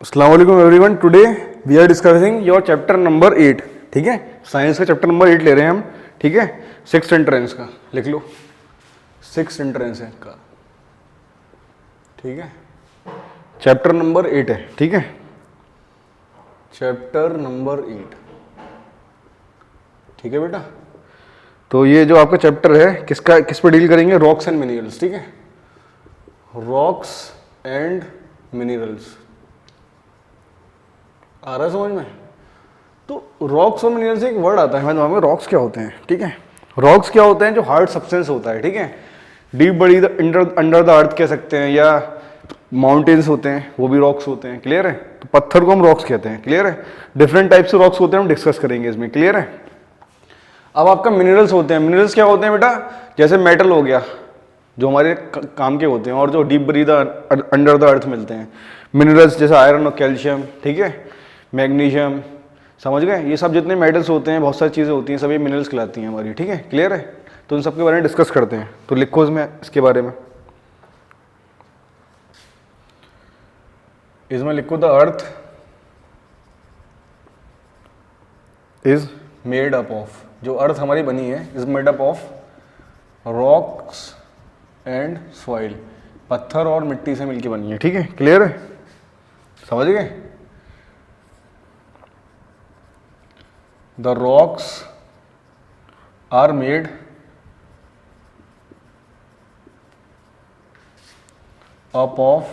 अस्सलाम वालेकुम everyone. Today we are discussing your chapter number 8। ठीक है, साइंस का चैप्टर नंबर 8 ले रहे हैं हम। ठीक है, सिक्स एंट्रेंस का लिख लो, सिक्स एंट्रेंस है का। ठीक है, चैप्टर नंबर 8 है। ठीक है, चैप्टर नंबर 8। ठीक है बेटा, तो ये जो आपका चैप्टर है किसका, किस पे डील करेंगे? Rocks and minerals. ठीक है, रॉक्स एंड मिनरल्स। आ रहा है समझ में? तो रॉक्स और मिनरल्स एक वर्ड आता है हमारे दिमाग में, रॉक्स क्या होते हैं? ठीक है, रॉक्स क्या होते हैं? जो हार्ड सब्सटेंस होता है। ठीक है, डीप बड़ी अंडर द अर्थ कह सकते हैं, या माउंटेन्स होते हैं वो भी रॉक्स होते हैं। क्लियर है? तो पत्थर को हम रॉक्स कहते हैं। क्लियर है? डिफरेंट टाइप से रॉक्स होते हैं, हम डिस्कस करेंगे इसमें। क्लियर है? अब आपका मिनरल्स होते हैं। मिनरल्स क्या होते हैं बेटा? जैसे मेटल हो गया जो हमारे काम के होते हैं, और जो deep buried under the earth मिलते हैं। मिनरल्स जैसे आयरन और कैल्शियम, ठीक है, मैग्नीशियम, समझ गए? ये सब जितने मेटल्स होते हैं, बहुत सारी चीज़ें होती हैं, सब ये मिनरल्स कहलाती हैं हमारी। ठीक है, क्लियर है? तो इन सब के बारे में डिस्कस करते हैं। तो लिखो इसमें इसके बारे में, इसमें लिखो the earth is made up of, जो अर्थ हमारी बनी है is made up of rocks and soil, पत्थर और मिट्टी से मिलकर बनी है। ठीक है, क्लियर है? समझ गए? The rocks are made up of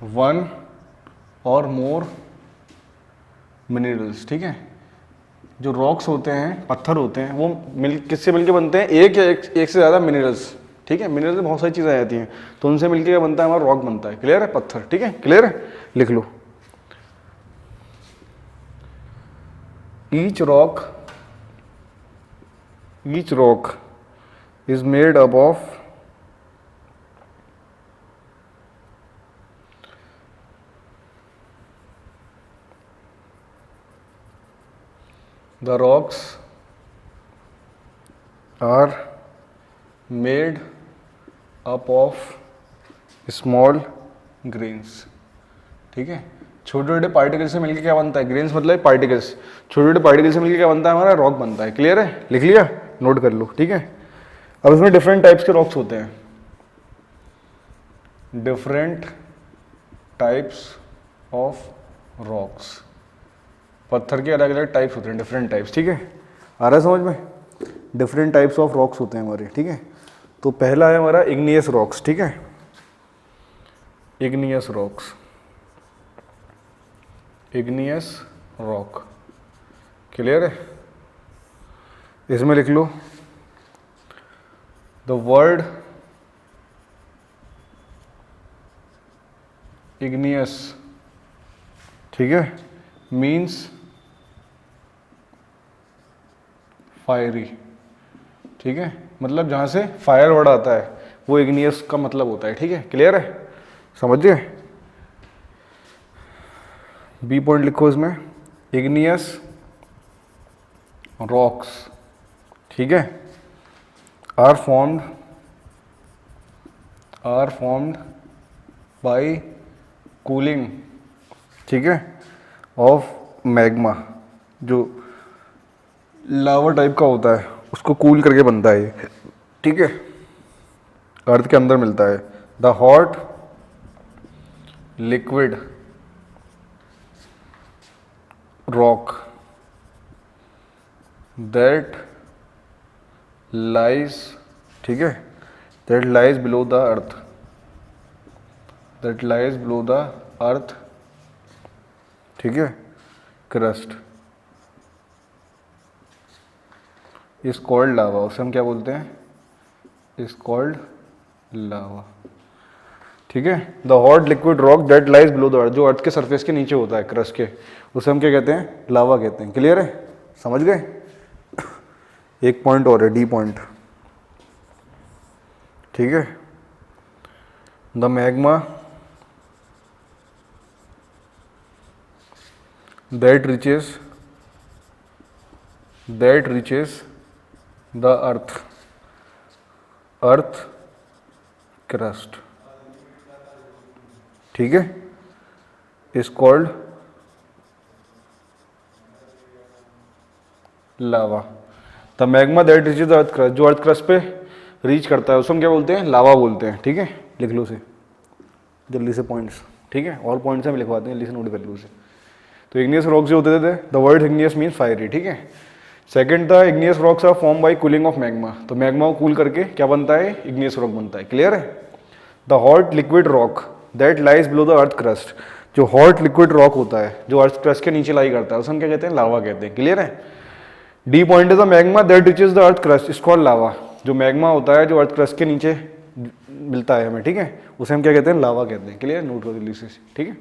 one और मोर मिनरल्स। ठीक है, जो रॉक्स होते हैं, पत्थर होते हैं, वो किससे मिलके बनते हैं? एक या एक से ज़्यादा मिनरल्स। ठीक है, मिनरल्स में बहुत सारी चीज़ें आ जाती हैं, तो उनसे मिलके क्या बनता है? हमारा रॉक बनता है। क्लियर है? पत्थर। ठीक है, क्लियर है? लिख लो, each rock is made up of the rocks are made up of small grains। ठीक है, छोटे छोटे पार्टिकल से मिलकर क्या बनता है? ग्रेन्स मतलब पार्टिकल्स, छोटे छोटे पार्टिकल से मिलकर क्या बनता है? हमारा रॉक बनता है। क्लियर है? लिख लिया? नोट कर लो। ठीक है, अब इसमें डिफरेंट टाइप्स के रॉक्स होते हैं, डिफरेंट टाइप्स ऑफ रॉक्स। पत्थर के अलग अलग टाइप्स होते हैं, डिफरेंट टाइप्स। ठीक है, आ रहा है समझ में? डिफरेंट टाइप्स ऑफ रॉक्स होते हैं हमारे। ठीक है, तो पहला है हमारा इग्नियस रॉक्स। ठीक है, igneous rocks, igneous rock. Clear है? इसमें लिख लो, द वर्ड इग्नियस, ठीक है, मीन्स फायरी। ठीक है, मतलब जहाँ से फायर वर्ड आता है वो इग्नियस का मतलब होता है। ठीक है, क्लियर है? समझिए, बी पॉइंट लिखो इसमें, इग्नियस रॉक्स, ठीक है, आर फॉर्म्ड बाय कूलिंग, ठीक है, ऑफ मैग्मा, जो लावा टाइप का होता है उसको कूल करके बनता है ये। ठीक है, अर्थ के अंदर मिलता है। The hot liquid rock that lies, ठीक है, that lies below the earth, that lies below the earth, ठीक है, क्रस्ट इज कॉल्ड लावा। उसे हम क्या बोलते हैं? इज कॉल्ड लावा। ठीक है, the hot liquid rock that lies below the earth, जो अर्थ के सरफेस के नीचे होता है, क्रस्ट के, उसे हम क्या कहते हैं? लावा कहते हैं। क्लियर है? समझ गए? एक पॉइंट और है, डी पॉइंट। ठीक है, the magma that reaches the earth crust. ठीक है, is called lava. The magma that reaches the earth crust, जो अर्थ क्रस्ट पे रीच करता है उसको हम क्या बोलते हैं, लावा बोलते हैं। ठीक है, लिख लो उसे जल्दी से पॉइंट्स। ठीक है, और पॉइंट्स हम लिखवाते हैं, जल्दी से नोट कर लो उसे। तो इग्नियस रॉक्स जो होते थे, the word igneous means fiery. ठीक है, सेकंड था igneous rocks are form by cooling of magma, तो मैग्मा को कूल करके क्या बनता है, इग्नियस रॉक बनता है। क्लियर है। The hot liquid rock that lies below the earth crust, जो हॉट लिक्विड रॉक होता है जो अर्थ क्रस्ट के नीचे लाई करता है उसे हम क्या कहते हैं, लावा कहते हैं। क्लियर है। D point is the magma that reaches the earth crust is called lava, जो मैग्मा होता है जो अर्थ क्रस्ट के नीचे मिलता है हमें, ठीक है, उसे हम क्या कहते हैं, लावा कहते हैं। क्लियर, नोट करो जल्दी से। ठीक है,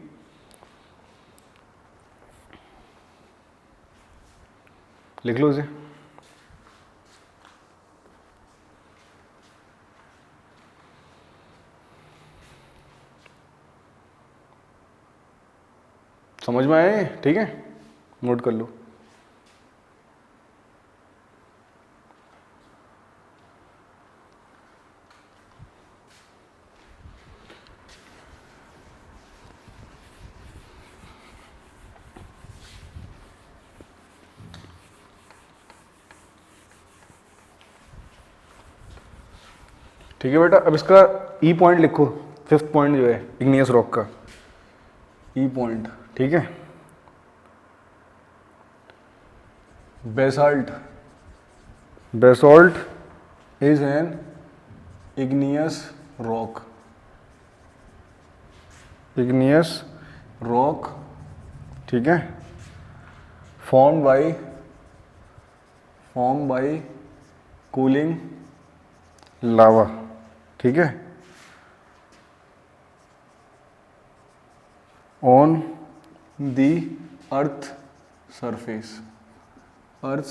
लिख लो इसे। समझ में आए? ठीक है, नोट कर लो। ठीक है बेटा, अब इसका ई पॉइंट लिखो, फिफ्थ पॉइंट जो है इग्नियस रॉक का ई पॉइंट। ठीक है, basalt, basalt is an igneous rock, igneous rock. ठीक है, फॉर्म बाय कूलिंग लावा। ठीक है, on the earth surface, earth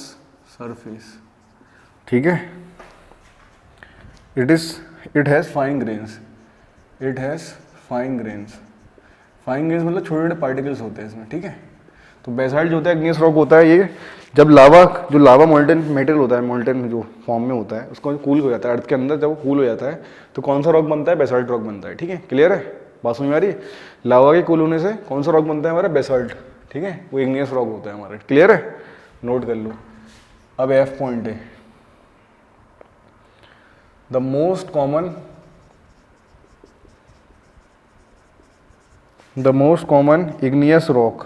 surface. ठीक है, it has fine grains, it has fine grains, fine grains मतलब छोटे छोटे पार्टिकल्स होते हैं इसमें। ठीक है, तो बेसाल्ट जो होता है इग्नियस रॉक होता है, ये जब लावा, जो लावा मोल्टेन मेटेरियल होता है, मोल्टेन जो फॉर्म में होता है उसको कूल हो जाता है अर्थ के अंदर, जब वो कूल हो जाता है तो कौन सा रॉक बनता है, बेसाल्ट रॉक बनता है। ठीक है, क्लियर है, बात समझ में आ रही है। लावा के कूल होने से कौन सा रॉक बनता है हमारा, बेसाल्ट। ठीक है, वो इग्नियस रॉक होता है हमारा। क्लियर है, नोट कर लो। अब एफ पॉइंट है, the most common igneous rock.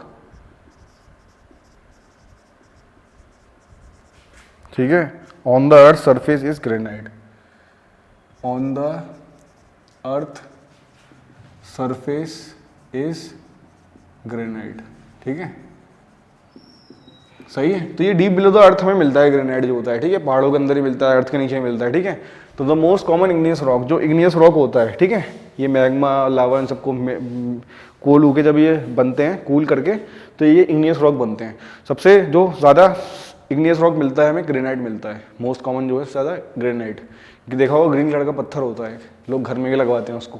ठीक है, on the earth surface is granite, on the earth surface is granite. ठीक है, सही है। तो ये डीप बिलो द अर्थ हमें मिलता है ग्रेनाइट जो होता है। ठीक है, पहाड़ों के अंदर ही मिलता है, अर्थ के नीचे ही मिलता है। ठीक है, तो the most common igneous rock, जो इग्नियस रॉक होता है, ठीक है, ये मैग्मा लावा इन सबको कूल होके जब ये बनते हैं, कूल करके, तो ये इग्नियस रॉक बनते हैं। सबसे जो ज़्यादा इग्नियस रॉक मिलता है हमें, ग्रेनाइट मिलता है। मोस्ट कॉमन जो है ज़्यादा ग्रेनाइट। देखा होगा ग्रीन कलर का पत्थर होता है, लोग घर में भी लगवाते हैं उसको,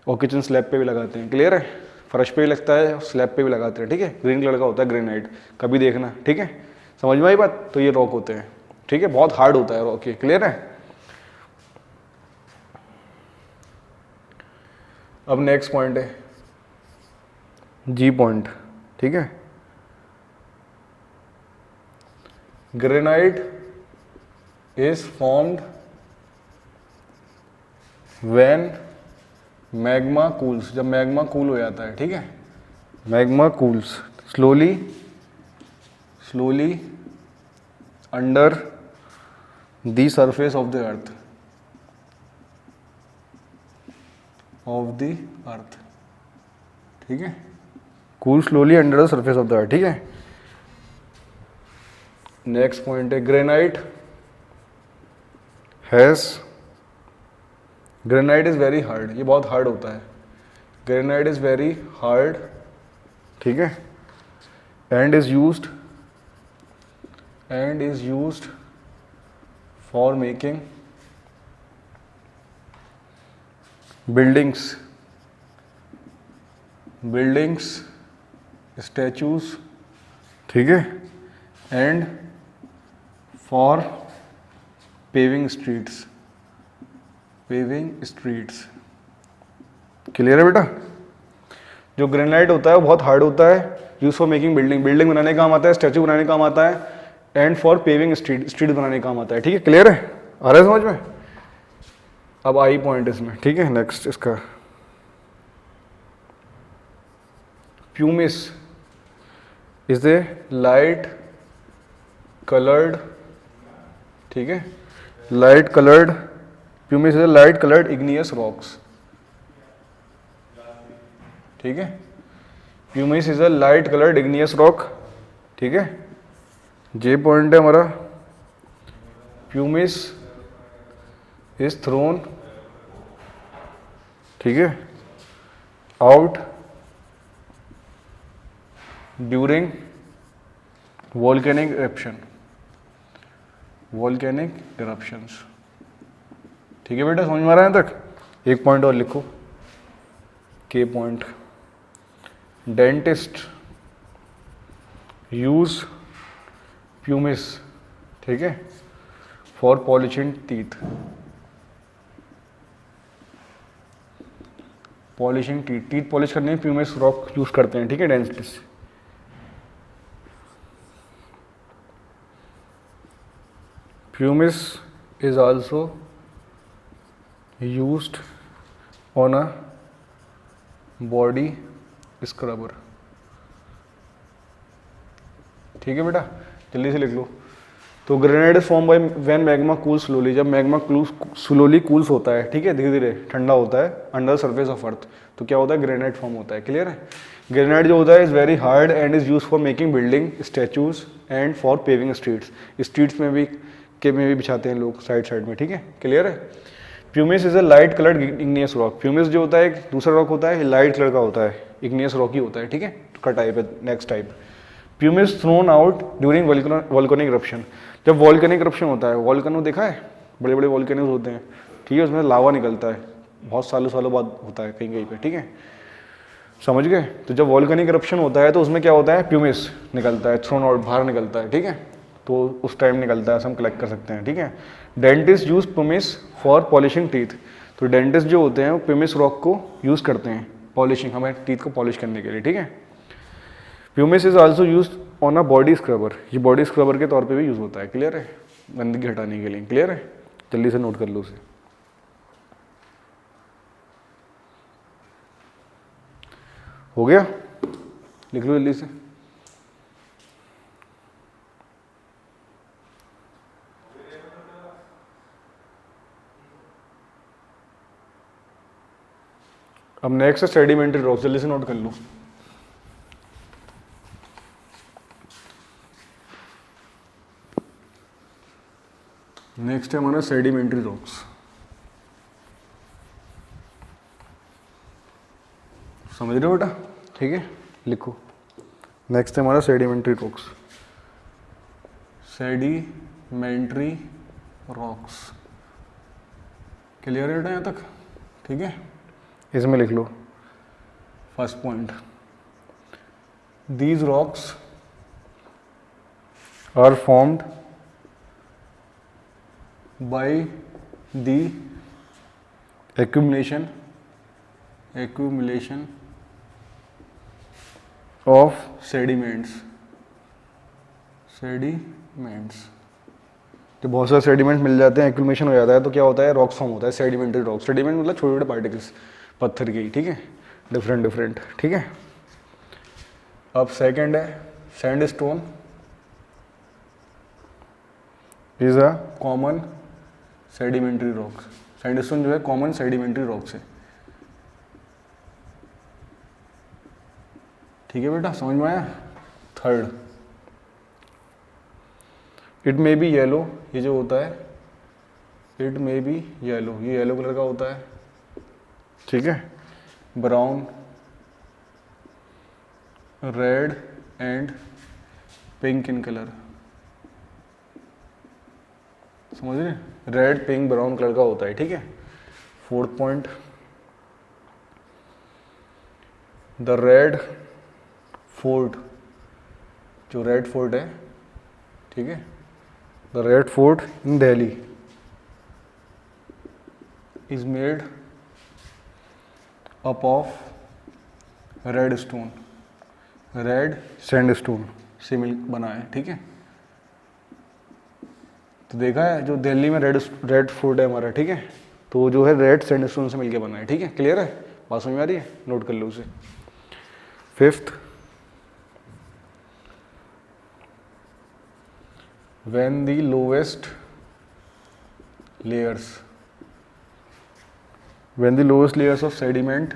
और किचन स्लैब पे भी लगाते हैं। क्लियर है, फर्श पे भी लगता है, स्लैब पे भी लगाते हैं। ठीक है, ग्रीन कलर का होता है ग्रेनाइट, कभी देखना। ठीक है, समझ में आई बात। तो ये रॉक होते हैं। ठीक है, बहुत हार्ड होता है रॉक ये। क्लियर है। अब नेक्स्ट पॉइंट है जी पॉइंट। ठीक है, granite is formed when magma cools, जब मैग्मा कूल हो जाता है। ठीक है, magma cools slowly under the surface of the earth, ठीक है, cool slowly under the surface of the earth. ठीक है, नेक्स्ट पॉइंट है ग्रेनाइट इज वेरी हार्ड, ये बहुत हार्ड होता है। ग्रेनाइट इज वेरी हार्ड, ठीक है, and is used for making buildings, statues, ठीक है, and for paving streets. Clear है बेटा। जो ग्रेनाइट होता है वो बहुत हार्ड होता है, use for making building, building बनाने का काम आता है, स्टैचू बनाने का काम आता है, and for paving street, street बनाने का काम आता है। ठीक है, क्लियर है, आ रहा है समझ में? अब आई पॉइंट इसमें, ठीक है। नेक्स्ट इसका pumice is a light coloured, ठीक है, light coloured, pumice is a light coloured igneous rocks, ठीक है, pumice is a light coloured igneous rock, ठीक है। जे पॉइंट है हमारा, प्यूमिस इज थ्रोन, ठीक है, out during volcanic eruption, volcanic eruptions, ठीक है बेटा, समझ में आ रहा है यहाँ तक? एक पॉइंट और लिखो, के पॉइंट, डेंटिस्ट यूज प्यूमिस, ठीक है, for polishing teeth, polishing teeth, teeth polish करने में प्यूमिस रॉक यूज करते हैं, ठीक है, dentist. Pumice is also used on a body scrubber, ठीक है बेटा, जल्दी से लिख लो। तो granite form by when magma cool slowly, जब मैग्मा स्लोली कूल्स होता है, ठीक है, धीरे धीरे ठंडा होता है अंडर सरफेस ऑफ अर्थ, तो क्या होता है, ग्रेनाइट फॉर्म होता है। क्लियर है? ग्रेनाइट जो होता है is very hard and is use for making building, statues and for paving streets, streets में भी बिछाते हैं लोग साइड साइड में, ठीक है, क्लियर है? Pumice is a light coloured igneous rock, pumice जो होता है एक दूसरा रॉक होता है, लाइट कलर का होता है, इग्नियस रॉक ही होता है, ठीक है, का टाइप है। Next type, pumice thrown out during volcanic eruption, जब वोल्केनिक इरप्शन होता है, वोल्केनो देखा है, बड़े बड़े वोल्केनोज होते हैं, ठीक है, उसमें लावा निकलता है, बहुत सालों सालों बाद होता है कहीं कहीं पे, ठीक है, समझ गए? तो जब वोल्केनिक इरप्शन होता है तो उसमें क्या होता है, प्यूमिस निकलता है, थ्रोन आउट, बाहर निकलता है, ठीक है, तो उस टाइम निकलता है, हम कलेक्ट कर सकते हैं, ठीक है। Dentist use pumice for polishing teeth, तो डेंटिस्ट जो होते हैं वो प्यूमिस रॉक को यूज करते हैं पॉलिशिंग, हमारे टीथ को पॉलिश करने के लिए, ठीक है। Pumice is also use on a body scrubber, ये बॉडी स्क्रबर के तौर पे भी यूज होता है, क्लियर है, गंदगी हटाने के लिए, क्लियर है, जल्दी से नोट कर लो उसे। हो गया, लिख लो जल्दी से। अब नेक्स्ट है सेडिमेंट्री रॉक्स, जल्दी से नोट कर लो। नेक्स्ट है हमारा सेडिमेंट्री रॉक्स, समझ रहे हो बेटा, ठीक है, लिखो। नेक्स्ट है हमारा sedimentary rocks, sedimentary rocks, clear है बेटा यहाँ तक, ठीक है। इसमें लिख लो first point, these rocks are formed by the accumulation of sediments, तो बहुत सारे सेडिमेंट्स मिल जाते हैं, एक्यूमुलेशन हो जाता है, तो क्या होता है, रॉक्स फॉर्म होता है, सेडिमेंट्री रॉक्स। सेडिमेंट मतलब छोटे छोटे पार्टिकल्स, पत्थर के ही, ठीक है, डिफरेंट, ठीक है। अब सेकंड है sandstone is a common sedimentary rocks, sandstone जो है कॉमन सेडिमेंट्री रॉक्स है, ठीक है बेटा, समझ में आया। Third, it may be yellow, ये जो होता है इट मे बी येलो, ये येलो कलर का होता है, ठीक है, brown, red and pink in colour, समझ रहे, रेड पिंक ब्राउन कलर का होता है, ठीक है। Fourth point, the red fort, जो रेड फोर्ट है, ठीक है, the red fort in Delhi is made up of red stone, red sandstone से मिल बना है, ठीक है। तो देखा है जो दिल्ली में रेड फोर्ट है हमारा, ठीक है, तो वो जो है रेड सैंडस्टोन से मिलके बना है, ठीक है। क्लियर है, बात समझ में आ रही है, नोट कर लो उसे। Fifth, when the lowest layers of sediment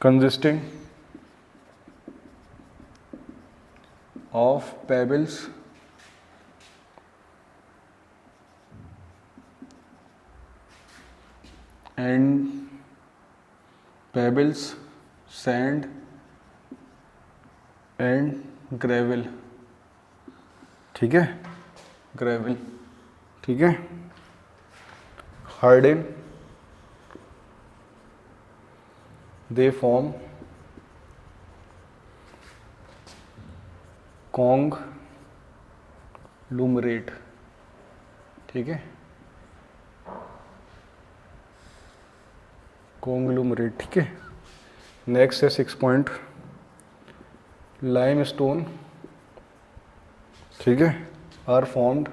consisting of pebbles sand and gravel, ठीक है, ग्रेवल, ठीक है, हार्डन, दे फॉर्म कॉन्ग्लूमरेट, ठीक है, कॉन्ग्लूमरेट, ठीक है। नेक्स्ट है 6 पॉइंट, लाइमस्टोन, ठीक है, are formed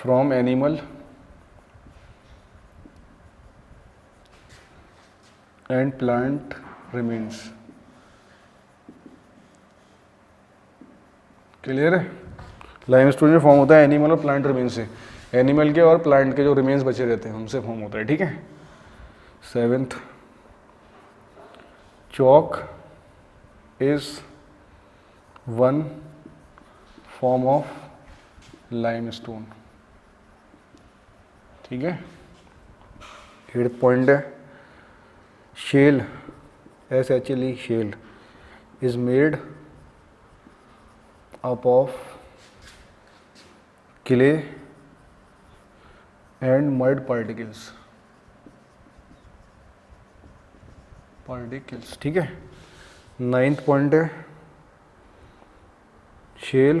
from animal and plant remains. Clear है, लाइमस्टोन जो फॉर्म होता है एनिमल और प्लांट रिमेन्स से, एनिमल के और प्लांट के जो रिमेन्स बचे रहते हैं उनसे फॉर्म होता है, ठीक है। 7th, chalk is one form of limestone, ठीक है। 8th पॉइंट है, shale, SHLE, shale is made up of clay and mud particles, ठीक है। 9th पॉइंट है, shale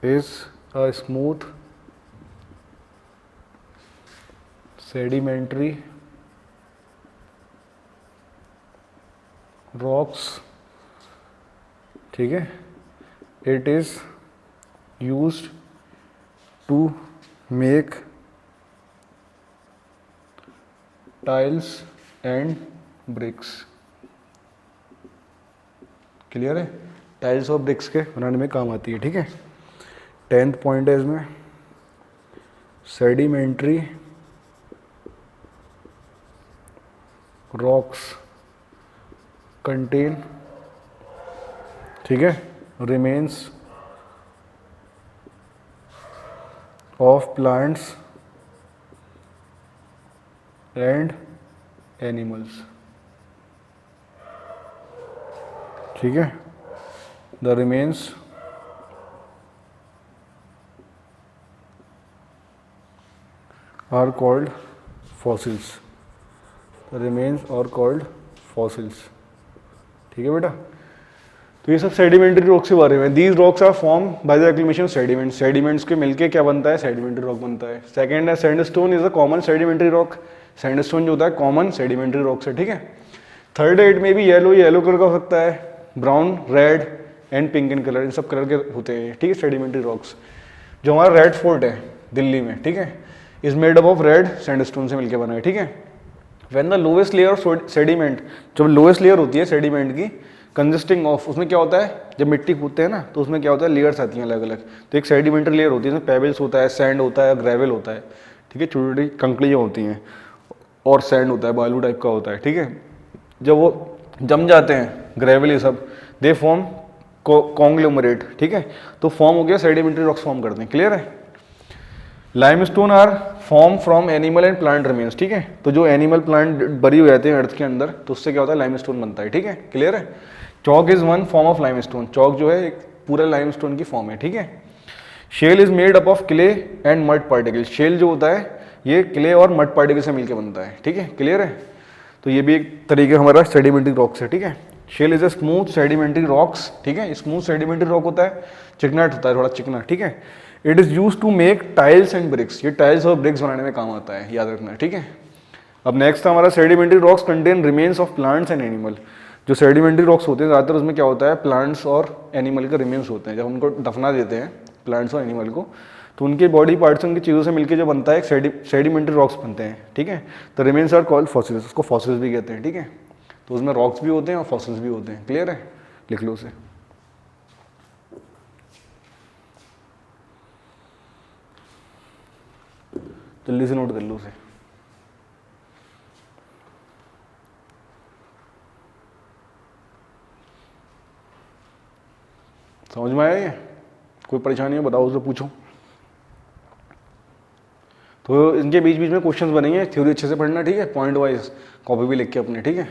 is a smooth sedimentary rocks, ठीक है। It is used to make tiles and bricks. Clear है, tiles और bricks के बनाने में काम आती है, ठीक है। 10th पॉइंट है इसमें, सेडिमेंट्री रॉक्स कंटेन, ठीक है, remains of plants and animals, ठीक है। The remains are called fossils, the remains are called fossils, ठीक है बेटा। तो ये सब सेडिमेंट्री रॉक्स के बारे में, these rocks are form by the acclimation sediment, sediments के मिलके क्या बनता है, सेडिमेंट्री रॉक बनता है। सेकंड है sandstone is a common sedimentary rock, sandstone जो होता है कॉमन सेडिमेंट्री रॉक्स है, ठीक है। थर्ड है इट में भी येलो कलर का हो सकता है, brown, red and pink in colour, इन सब कलर के होते हैं, ठीक है, सेडिमेंट्री रॉक्स। जो हमारा रेड फोर्ट है दिल्ली में, ठीक है, is made up of red sandstone से मिलकर बना है, ठीक है। When the lowest layer of sediment, जब लोएस्ट लेयर होती है सेडिमेंट की, कंसिस्टिंग ऑफ, उसमें क्या होता है, जब मिट्टी कूदते हैं ना तो उसमें क्या होता है, लेयर्स आती हैं अलग अलग। तो एक सेडिमेंट्री लेयर होती है, इसमें पेबल्स होता है, सैंड होता है, ग्रेवल होता है, ठीक है, छोटी छोटी कंकड़ियाँ होती हैं, और सैंड होता है, बालू टाइप का होता है, ठीक है। जब वो जम जाते हैं ग्रेवल ये सब, दे फॉर्म कॉन्ग्लोमरेट, ठीक है, तो फॉर्म हो गया, सेडिमेंट्री रॉक्स फॉर्म करते हैं। क्लियर है। Limestone are form from animal and plant remains, ठीक है, तो जो एनिमल प्लांट बरी हो जाते हैं अर्थ के अंदर तो उससे क्या होता है, लाइमस्टोन बनता है, ठीक है। क्लियर है। Chalk is one form of limestone, chalk जो है एक पूरा लाइमस्टोन की फॉर्म है, ठीक है। Shale is made up of clay and mud particle, shale जो होता है ये क्ले और मड पार्टिकल से मिलकर बनता है, ठीक है। क्लियर है। तो ये भी एक तरीके हमारा सेडिमेंट्री रॉक्स है, ठीक है। Shale is a smooth sedimentary rocks, ठीक है, स्मूथ सेडिमेंट्री रॉक होता है, चिकनाट होता है, थोड़ा चिकना, ठीक है। It is use to make tiles and bricks, ये टाइल्स और ब्रिक्स बनाने में काम आता है, याद रखना, ठीक है। अब नेक्स्ट हमारा sedimentary rocks contain remains of plants and animal. जो सेडिमेंट्री रॉक्स होते हैं ज़्यादातर उसमें क्या होता है, प्लांट्स और एनिमल के रिमेन्स होते हैं। जब उनको दफना देते हैं प्लांट्स और एनिमल को, तो उनके बॉडी पार्ट्स, उनकी चीज़ों से मिलकर जो बनता है सेडिमेंट्री रॉक्स बनते हैं, ठीक है। तो रिमेन्स आर कॉल्ड फॉसिल्स, उसको फॉसिल्स भी कहते हैं, ठीक है। तो उसमें रॉक्स भी होते हैं और फॉसिल्स भी होते हैं, क्लियर है, लिख लो उसे। जल्दी से नोट कर लो उसे। समझ में आया ये? कोई परेशानी हो बताओ, उससे पूछो। तो इनके बीच बीच में क्वेश्चंस बनेंगे, थ्योरी अच्छे से पढ़ना, ठीक है, पॉइंट वाइज कॉपी भी लिख के अपने, ठीक है।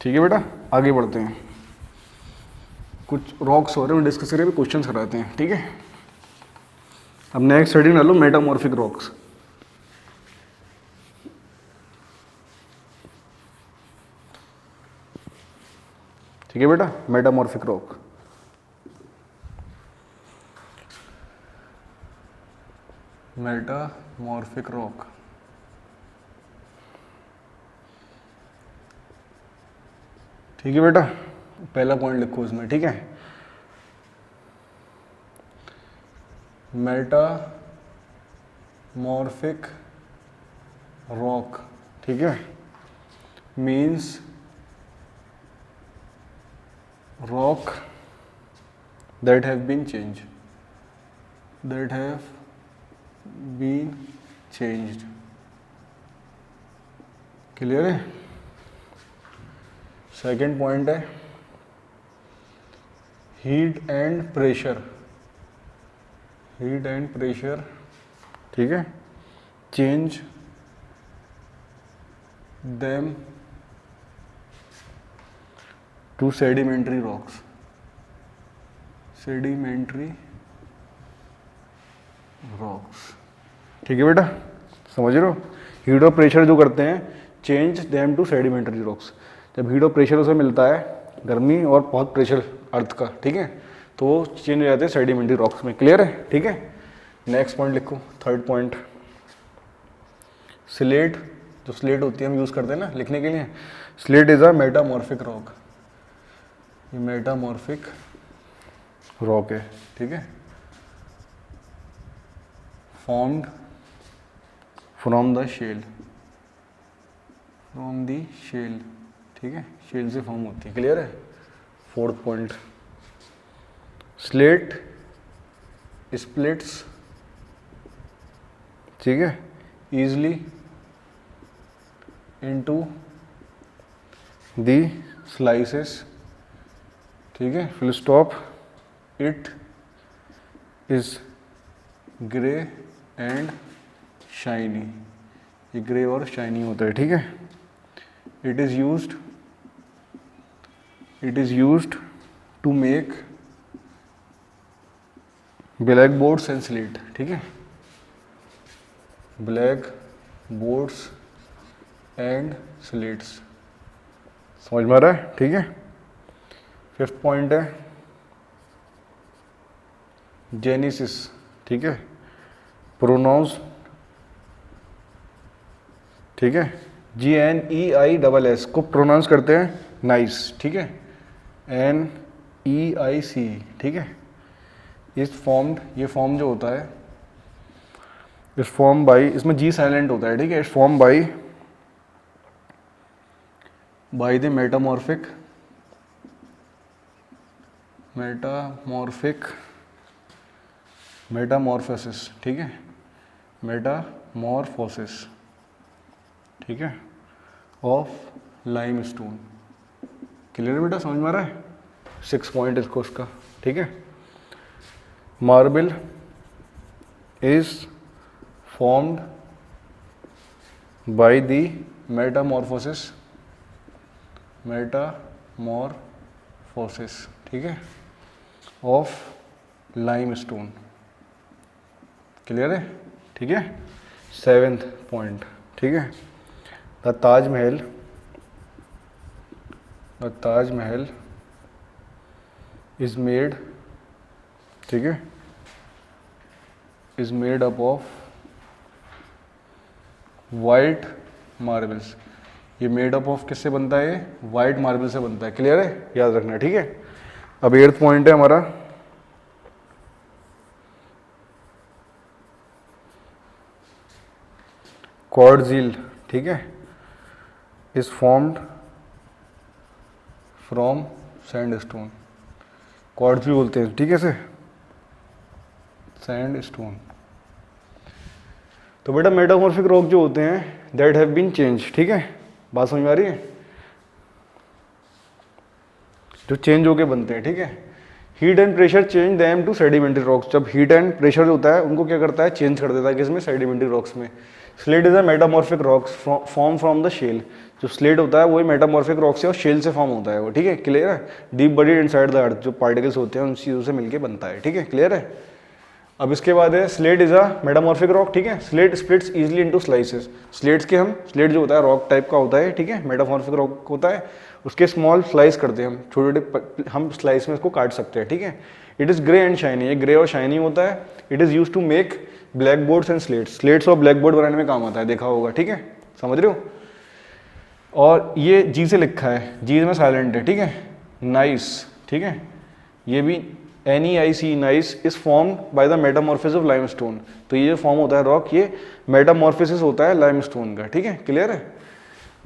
ठीक है बेटा, आगे बढ़ते हैं। कुछ रॉक्स हो रहे हैं डिस्कस करें, क्वेश्चंस कराते हैं, ठीक है। अब नेक्स्ट हेडिंग डालो, मेटामॉर्फिक रॉक्स। ठीक है बेटा, मेटामॉर्फिक रॉक। मेटामॉर्फिक रॉक, ठीक है बेटा, पहला पॉइंट लिखो इसमें, ठीक है। मेटामॉर्फिक रॉक, ठीक है, means rock that have been changed, that have been changed, clear है। सेकेंड पॉइंट है heat and pressure, heat and pressure, ठीक है, change them to sedimentary rocks, sedimentary rocks, ठीक है बेटा, समझ रहे हो। हीट और प्रेशर जो करते हैं, change them to sedimentary rocks. जब हीट और प्रेशर उसे मिलता है, गर्मी और बहुत प्रेशर अर्थ का, ठीक है, तो वो चेंज हो जाते हैं सेडिमेंट्री रॉक्स में, क्लियर है, ठीक है। नेक्स्ट पॉइंट लिखो, थर्ड पॉइंट, स्लेट, जो स्लेट होती है हम यूज करते हैं ना लिखने के लिए, slate is a metamorphic rock, ये मेटामॉर्फिक रॉक है, ठीक है, formed from the shale, from the shale, ठीक है, शेल से फॉर्म होती है, क्लियर है। फोर्थ पॉइंट, स्लेट स्प्लिट्स, ठीक है, इजली इनटू द स्लाइसेस, ठीक है, full stop, it is grey and shiny, ये ग्रे और शाइनी होता है, ठीक है। It is used to make black boards and slate, ठीक है, ब्लैक बोर्ड्स एंड स्लेट्स, समझ में आ रहा है, ठीक है। फिफ्थ पॉइंट है जेनेसिस, ठीक है, प्रोनाउंस, ठीक है, GNEISS को प्रोनाउंस करते हैं नाइस, ठीक है, NEIC, ठीक है। इस फॉर्म्ड, ये फॉर्म जो होता है, इस फॉर्म बाई, इसमें जी साइलेंट होता है, ठीक है, इस फॉर्म बाई द मेटामॉर्फोसिस, ठीक है, मेटामॉर्फोसिस, ठीक है, ऑफ लाइमस्टोन, क्लियर है बेटा, समझ में आ रहा है। 6 पॉइंट इसको उसका, ठीक है। Marble is formed by the Metamorphosis, ठीक है, ऑफ लाइमस्टोन, क्लियर है, ठीक है। 7th पॉइंट, ठीक है, द ताजमहल इज मेड, ठीक है, is made up of white marbles. ये मेड अप ऑफ किससे बनता है? वाइट मार्बल से बनता है। क्लियर है? याद रखना, ठीक है। अब 8th पॉइंट है हमारा, क्वार्टजिल, ठीक है, is formed from sandstone. Quartz भी बोलते हैं, ठीक है, से सैंडस्टोन। तो बेटा मेटामॉर्फिक रॉक जो होते हैं दैट हैव बीन चेंज, ठीक है, बात समझ में आ रही है? जो चेंज होके बनते हैं, ठीक है। Heat and pressure change them to sedimentary rocks. जब हीट एंड प्रेशर जो होता है उनको क्या करता है? चेंज कर देता है किसमें? सेडिमेंट्री रॉक्स में। Slate is a metamorphic rocks form from the shale. जो स्लेट होता है वही मेटामॉर्फिक रॉक से और शेल से फॉर्म होता है वो, ठीक है, क्लियर है। Deep buried inside the earth, जो पार्टिकल्स होते हैं उन चीज़ों से मिलकर बनता है, ठीक है, क्लियर है। अब इसके बाद है slate is a metamorphic rock, ठीक है। Slate splits easily into slices. Slate जो होता है रॉक टाइप का होता है, ठीक है, मेटामॉर्फिक रॉक होता है, उसके स्मॉल स्लाइस करते हैं हम, छोटे छोटे हम स्लाइस में इसको काट सकते हैं, ठीक है। It is grey and shiny, ये ग्रे और शाइनी होता है। It is use to make black boards and slates और ब्लैक बोर्ड बनाने में काम आता है, देखा होगा, ठीक है, समझ रहे हो। और ये जी से लिखा है, जी में साइलेंट है, ठीक है। नाइस, ठीक है, ये भी NEIC, nice, is form by the metamorphosis of limestone. तो ये जो फॉर्म होता है रॉक, ये मेटामॉर्फिस होता है लाइमस्टोन का, ठीक है, क्लियर है।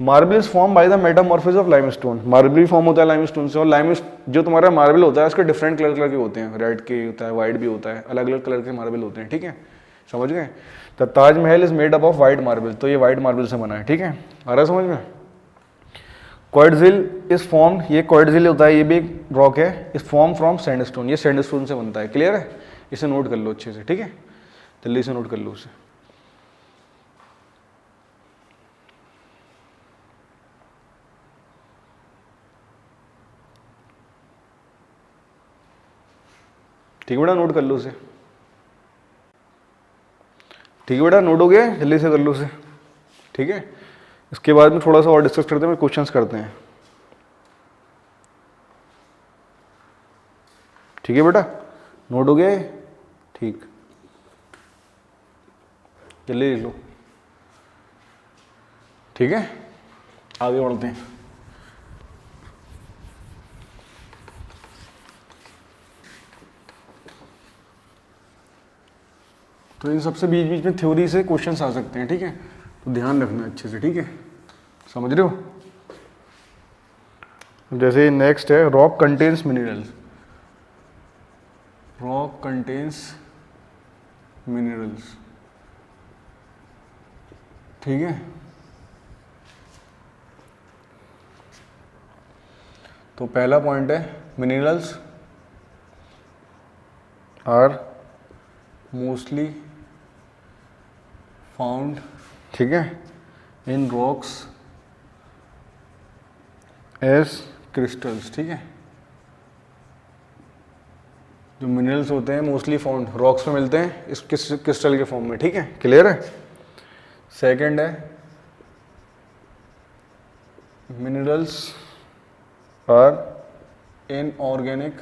Marble is form by the metamorphosis of limestone. Marble भी फॉर्म होता है लाइमस्टोन से, और जो तुम्हारा मार्बल होता है उसके डिफरेंट कलर के होते हैं, रेड के होता है, वाइट भी होता है, अलग अलग कलर के मार्बल होते हैं, ठीक है, समझ गए। The Taj Mahal is made up of white marble, तो ये वाइट मार्बल से बना है, ठीक है, आ रहा है समझ में। क्वार्टजिल इज फॉर्म, ये क्वार्टजिल होता है, ये भी एक रॉक है, इज फॉर्म फ्रॉम सैंडस्टोन, ये सैंडस्टोन से बनता है, क्लियर है। इसे नोट कर लो अच्छे से, ठीक है, जल्दी से नोट कर लो उसे। ठीक है बेटा, नोट कर लो उसे, ठीक है बेटा, नोट हो गया, जल्दी से कर लो उसे, ठीक है। इसके बाद में थोड़ा सा और डिस्कस करते हैं, क्वेश्चंस करते हैं, ठीक है बेटा, नोट हो गया, ठीक, जल्दी लिख लो, ठीक है, आगे बढ़ते हैं। तो इन सबसे बीच बीच में थ्योरी से क्वेश्चंस आ सकते हैं, ठीक है, तो ध्यान रखना अच्छे से, ठीक है, समझ रहे हो। जैसे नेक्स्ट है rock contains minerals. Rock contains minerals, ठीक है। तो पहला पॉइंट है मिनरल्स आर मोस्टली फाउंड, ठीक है, इन रॉक्स एज क्रिस्टल्स, ठीक है। जो मिनरल्स होते हैं मोस्टली फाउंड रॉक्स में मिलते हैं इस क्रिस्टल के फॉर्म में, ठीक है, क्लियर है। सेकंड है मिनरल्स आर इनऑर्गेनिक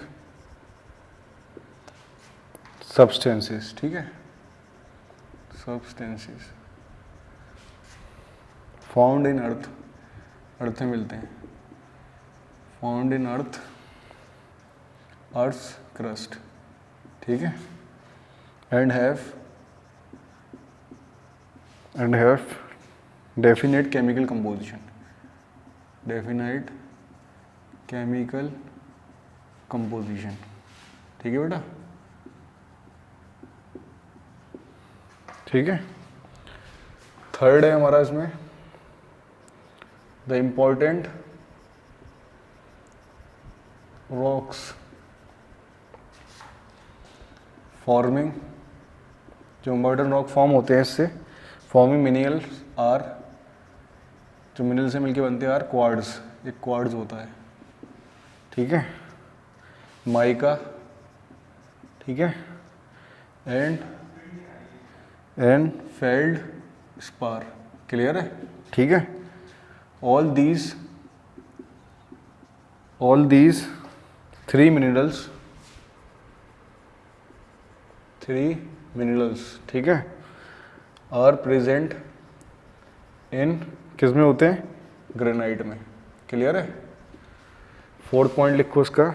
सब्सटेंसेस, ठीक है, सब्सटेंसेस फाउंड इन अर्थ, अर्थ में मिलते हैं, फाउंड इन अर्थ्स क्रस्ट, ठीक है, and have definite chemical composition, definite chemical composition, ठीक है बेटा, ठीक है। थर्ड है हमारा इसमें द इम्पोर्टेंट रॉक्स फॉर्मिंग, जो इम्पोर्टेंट रॉक फॉर्म होते हैं इससे फॉर्मिंग मिनरल्स आर, जो मिनरल से मिलके बनते हैं आर क्वार्ट्ज, एक क्वार्ट्ज होता है, ठीक है, माइका, ठीक है, and and failed spar, clear है, ठीक है। ऑल दीज थ्री मिनरल्स, ठीक है, आर प्रेजेंट इन, किस में होते हैं, ग्रेनाइट में, क्लियर है। फोर्थ पॉइंट लिखो इसका,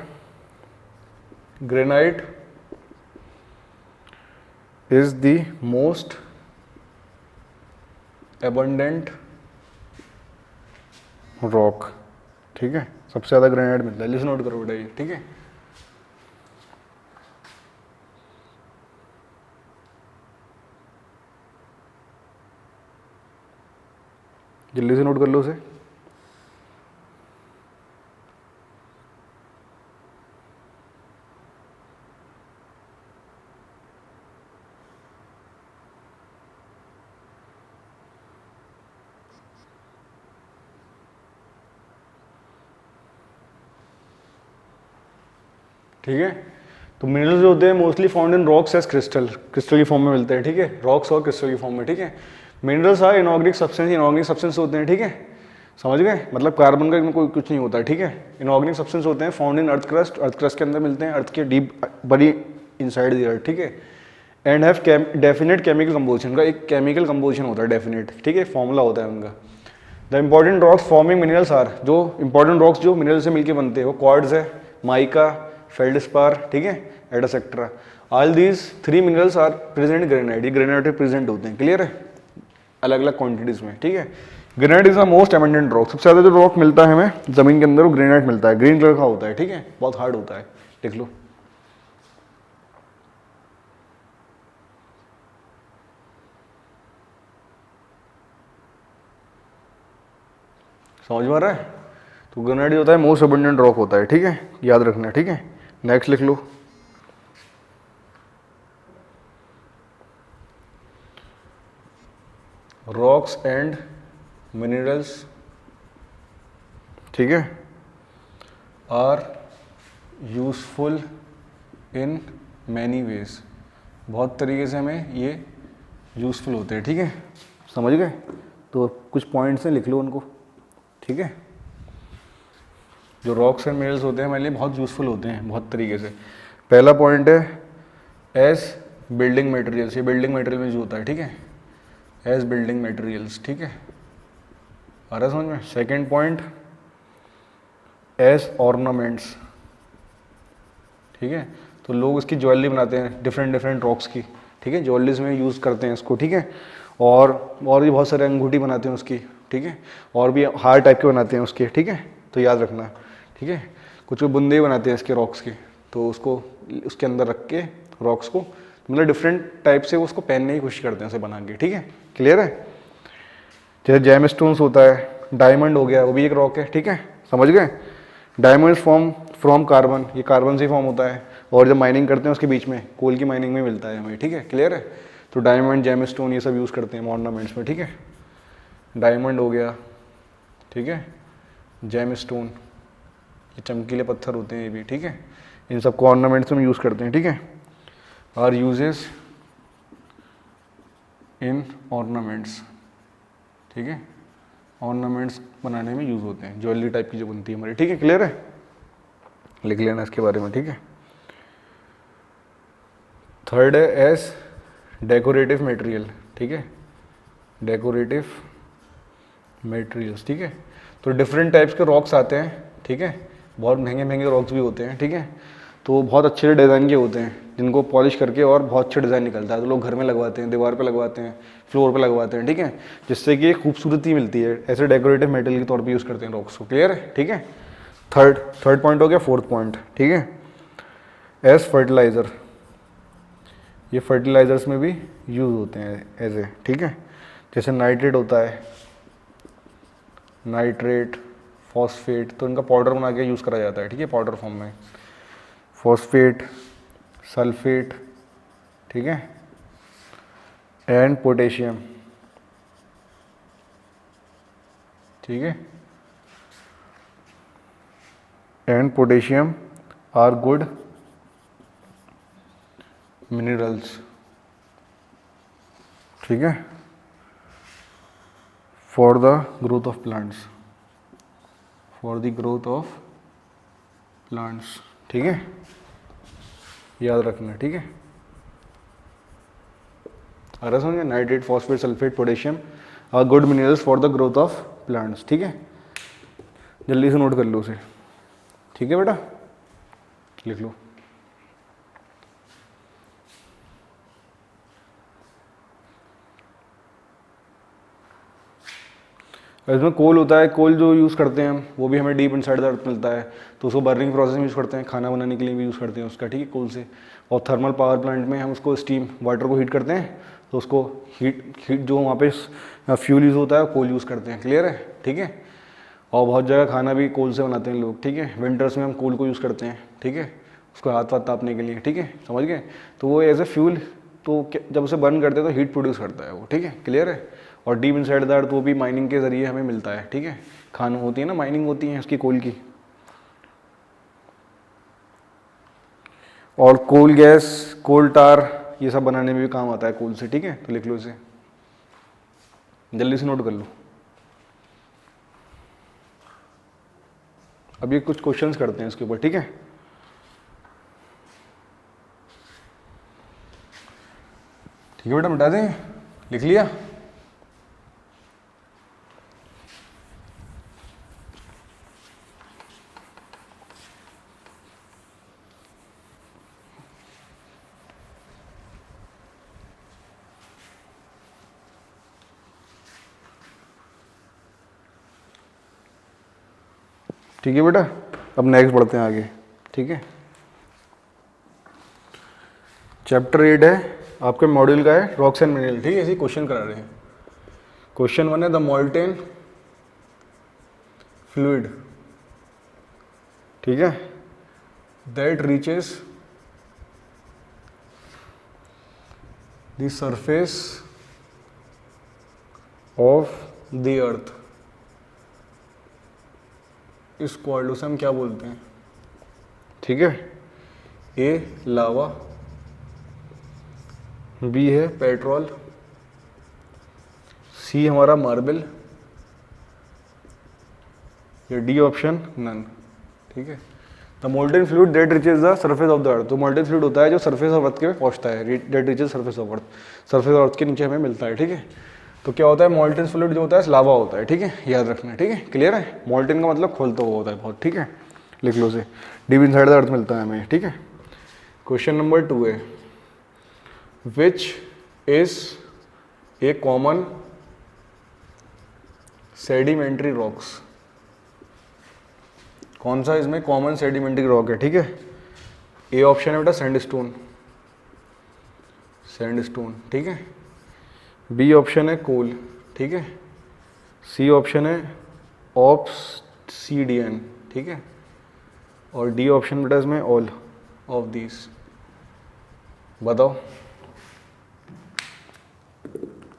granite is the most abundant rock, ठीक है, सबसे ज़्यादा ग्रेनाइट मिलता है, लिस्ट नोट करो बेटा ये, ठीक है। जल्दी से नोट कर लो उसे। ठीक है, तो मिनरल्स जो होते हैं mostly found in rocks as crystal, crystal की फॉर्म में मिलते हैं, ठीक है, रॉक्स और क्रिस्टल की फॉर्म में, ठीक है। मिनरल्स आर इनऑर्गेनिक सब्सटेंस होते हैं, ठीक है, समझ गए, मतलब कार्बन का इनमें कोई कुछ नहीं होता है, ठीक है। इनऑर्गेनिक सब्सटेंस होते हैं फाउंड इन अर्थ क्रस्ट के अंदर मिलते हैं, अर्थ के डीप बड़ी इनसाइड द अर्थ, ठीक है। And have definite chemical composition, का एक केमिकल कंपोजिशन होता है डेफिनेट, ठीक है, फॉर्मूला होता है उनका। The important rocks forming minerals are, जो इंपॉर्टेंट रॉक्स जो मिनरल से मिलकर बनते हैं वो क्वार्ट्ज है, माइका, फेल्डस्पार, ठीक है, etcetera. All these three minerals are present granite, ये ग्रेनाइट में प्रेजेंट होते हैं, क्लियर है, अलग अलग क्वांटिटीज में, ठीक है। Granite is the most abundant rock, सबसे ज्यादा जो रॉक मिलता है हमें जमीन के अंदर वो ग्रेनाइट मिलता है, ग्रीन कलर का होता है, ठीक है, बहुत हार्ड होता है, लिख लो। समझ में आ रहा है, तो ग्रेनाइट जो होता है मोस्ट एबंडेंट रॉक होता है, ठीक है, याद रखना, ठीक है। नेक्स्ट लिख लो, रॉक्स एंड मिनरल्स, ठीक है, are useful in many ways, बहुत तरीके से हमें ये यूजफुल होते हैं, ठीक है, समझ गए। तो कुछ पॉइंट्स हैं, लिख लो उनको, ठीक है। जो रॉक्स एंड मिनरल्स होते हैं हमारे लिए बहुत यूजफुल होते हैं बहुत तरीके से। पहला पॉइंट है एज बिल्डिंग मटेरियल्स, ये बिल्डिंग मटेरियल में यूज होता है, ठीक है, एज बिल्डिंग मटेरियल्स, ठीक है, आ रहा समझ में। सेकेंड पॉइंट एज ऑर्नामेंट्स, ठीक है, तो लोग इसकी ज्वेलरी बनाते हैं डिफरेंट रॉक्स की, ठीक है, ज्वेलरीज में यूज़ करते हैं इसको, ठीक है, और भी बहुत सारे अंगूठी बनाते हैं उसकी, ठीक है, और भी हार टाइप के बनाते हैं उसके, ठीक है, तो याद रखना, ठीक है। कुछ बुंदे बनाते हैं इसके रॉक्स के, तो उसको उसके अंदर रख के रॉक्स को, मतलब डिफरेंट टाइप से उसको पहनने की कोशिश करते हैं उसे बना के, ठीक है, क्लियर है। जैसे जेम स्टोन्स होता है, डायमंड हो गया, वो भी एक रॉक है, ठीक है, समझ गए। डायमंड फॉर्म फ्रॉम कार्बन, ये कार्बन से फॉर्म होता है, और जब माइनिंग करते हैं उसके बीच में कोल की माइनिंग में मिलता है हमें, ठीक है, क्लियर है। तो डायमंड, जेम स्टोन ये सब यूज़ करते हैं ऑर्नामेंट्स में, ठीक है। डायमंड हो गया, ठीक है, जेम स्टोन, ये चमकीले पत्थर होते हैं ये भी, ठीक है, इन सबको ऑर्नामेंट्स में यूज़ करते हैं, ठीक है। आर यूजेस इन ऑर्नामेंट्स, ठीक है, ऑर्नामेंट्स बनाने में यूज़ होते हैं, ज्वेलरी टाइप की जो बनती है हमारी, ठीक है, क्लियर है, लिख लेना इसके बारे में, ठीक है। थर्ड है एस डेकोरेटिव मटेरियल, ठीक है, डेकोरेटिव मटेरियल्स, ठीक है। तो डिफरेंट टाइप्स के रॉक्स आते हैं, ठीक है, बहुत महंगे महंगे रॉक्स भी होते हैं, ठीक है, तो बहुत अच्छे डिज़ाइन के होते हैं जिनको पॉलिश करके और बहुत अच्छा डिज़ाइन निकलता है, तो लोग घर में लगवाते हैं, दीवार पे लगवाते हैं, फ्लोर पे लगवाते हैं, ठीक है, जिससे कि एक खूबसूरती मिलती है, ऐसे डेकोरेटिव मटेरियल के तौर पे यूज़ करते हैं रॉक्स को, क्लियर है, ठीक है। थर्ड पॉइंट हो गया। फोर्थ पॉइंट, ठीक है, एज फर्टिलाइज़र, ये फर्टिलाइजर्स में भी यूज़ होते हैं एज ए, ठीक है, जैसे नाइट्रेट होता है, नाइट्रेट, फॉस्फेट, तो इनका पाउडर बना के यूज़ करा जाता है, ठीक है, पाउडर फॉर्म में, फॉस्फेट, सल्फेट, ठीक है, एंड पोटेशियम, ठीक है, and potassium are good minerals, ठीक है, for the growth of plants, for the growth of plants, ठीक है, याद रखना, ठीक है। आ रहा समझ, nitrate, phosphate, sulphate, potassium are good minerals for the growth of plants, ठीक है। जल्दी से नोट कर लो उसे, ठीक है बेटा, लिख लो। इसमें कोल होता है, कोल जो यूज़ करते हैं हम, वो भी हमें डीप इनसाइड द अर्थ मिलता है, तो उसको बर्निंग प्रोसेस में यूज़ करते हैं, खाना बनाने के लिए भी यूज़ करते हैं उसका, ठीक है, कोल से। और थर्मल पावर प्लांट में हम उसको स्टीम, वाटर को हीट करते हैं, तो उसको हीट जो वहाँ पे फ्यूल यूज़ होता है कोल यूज़ करते हैं, क्लियर है, ठीक है। और बहुत जगह खाना भी कोल से बनाते हैं लोग, ठीक है, विंटर्स में हम कोल को यूज़ करते हैं, ठीक है, उसको हाथ वाथ तापने के लिए, ठीक है, समझ गए। तो वो एज ए फ्यूल, तो जब उसे बर्न करते हैं तो हीट प्रोड्यूस करता है वो, ठीक है, क्लियर है। और डीप इनसाइड द अर्थ वो भी माइनिंग के जरिए हमें मिलता है, ठीक है, खानों होती है ना, माइनिंग होती है उसकी कोल की। और कोल गैस, कोल टार, ये सब बनाने में भी काम आता है कोल से, ठीक है, तो लिख लो इसे, जल्दी से नोट कर लो। अब ये कुछ क्वेश्चंस करते हैं इसके ऊपर, ठीक है। ठीक है बेटा, मिटा दें, लिख लिया। ठीक है बेटा, अब नेक्स्ट बढ़ते हैं आगे, ठीक है। चैप्टर 8 है आपके मॉड्यूल का, है रॉक्स एंड मिनरल, ठीक है, इसी क्वेश्चन करा रहे हैं। क्वेश्चन 1 है द मोल्टेन फ्लूइड, ठीक है, that reaches the surface of the earth, इस क्वाल्डो से हम क्या बोलते हैं, ठीक है। ए लावा, बी है पेट्रोल, सी हमारा मार्बल, या डी ऑप्शन नन, ठीक है। The molten fluid that reaches the surface of the earth, तो मोल्टेन फ्लूइड होता है जो सरफेस ऑफ अर्थ के पहुंचता है, that reaches surface of earth, surface of earth के नीचे हमें मिलता है, ठीक है। तो क्या होता है, मोल्टेन फ्लूइड जो होता है लावा होता है, ठीक है, याद रखना, ठीक है, क्लियर है। मोल्टेन का मतलब खोलता हुआ होता है बहुत, ठीक है, लिख लो से, डीप इनसाइड द अर्थ मिलता है हमें, ठीक है। क्वेश्चन नंबर 2 है which is a common sedimentary rocks, कौन सा इसमें कॉमन सेडिमेंट्री रॉक है, ठीक है। ए ऑप्शन है बेटा सैंडस्टोन, सैंडस्टोन, ठीक है। बी ऑप्शन है कोल, ठीक है। सी ऑप्शन है ऑब्सीडियन, ठीक है। और डी ऑप्शन बेटा इसमें ऑल ऑफ दिस, बताओ,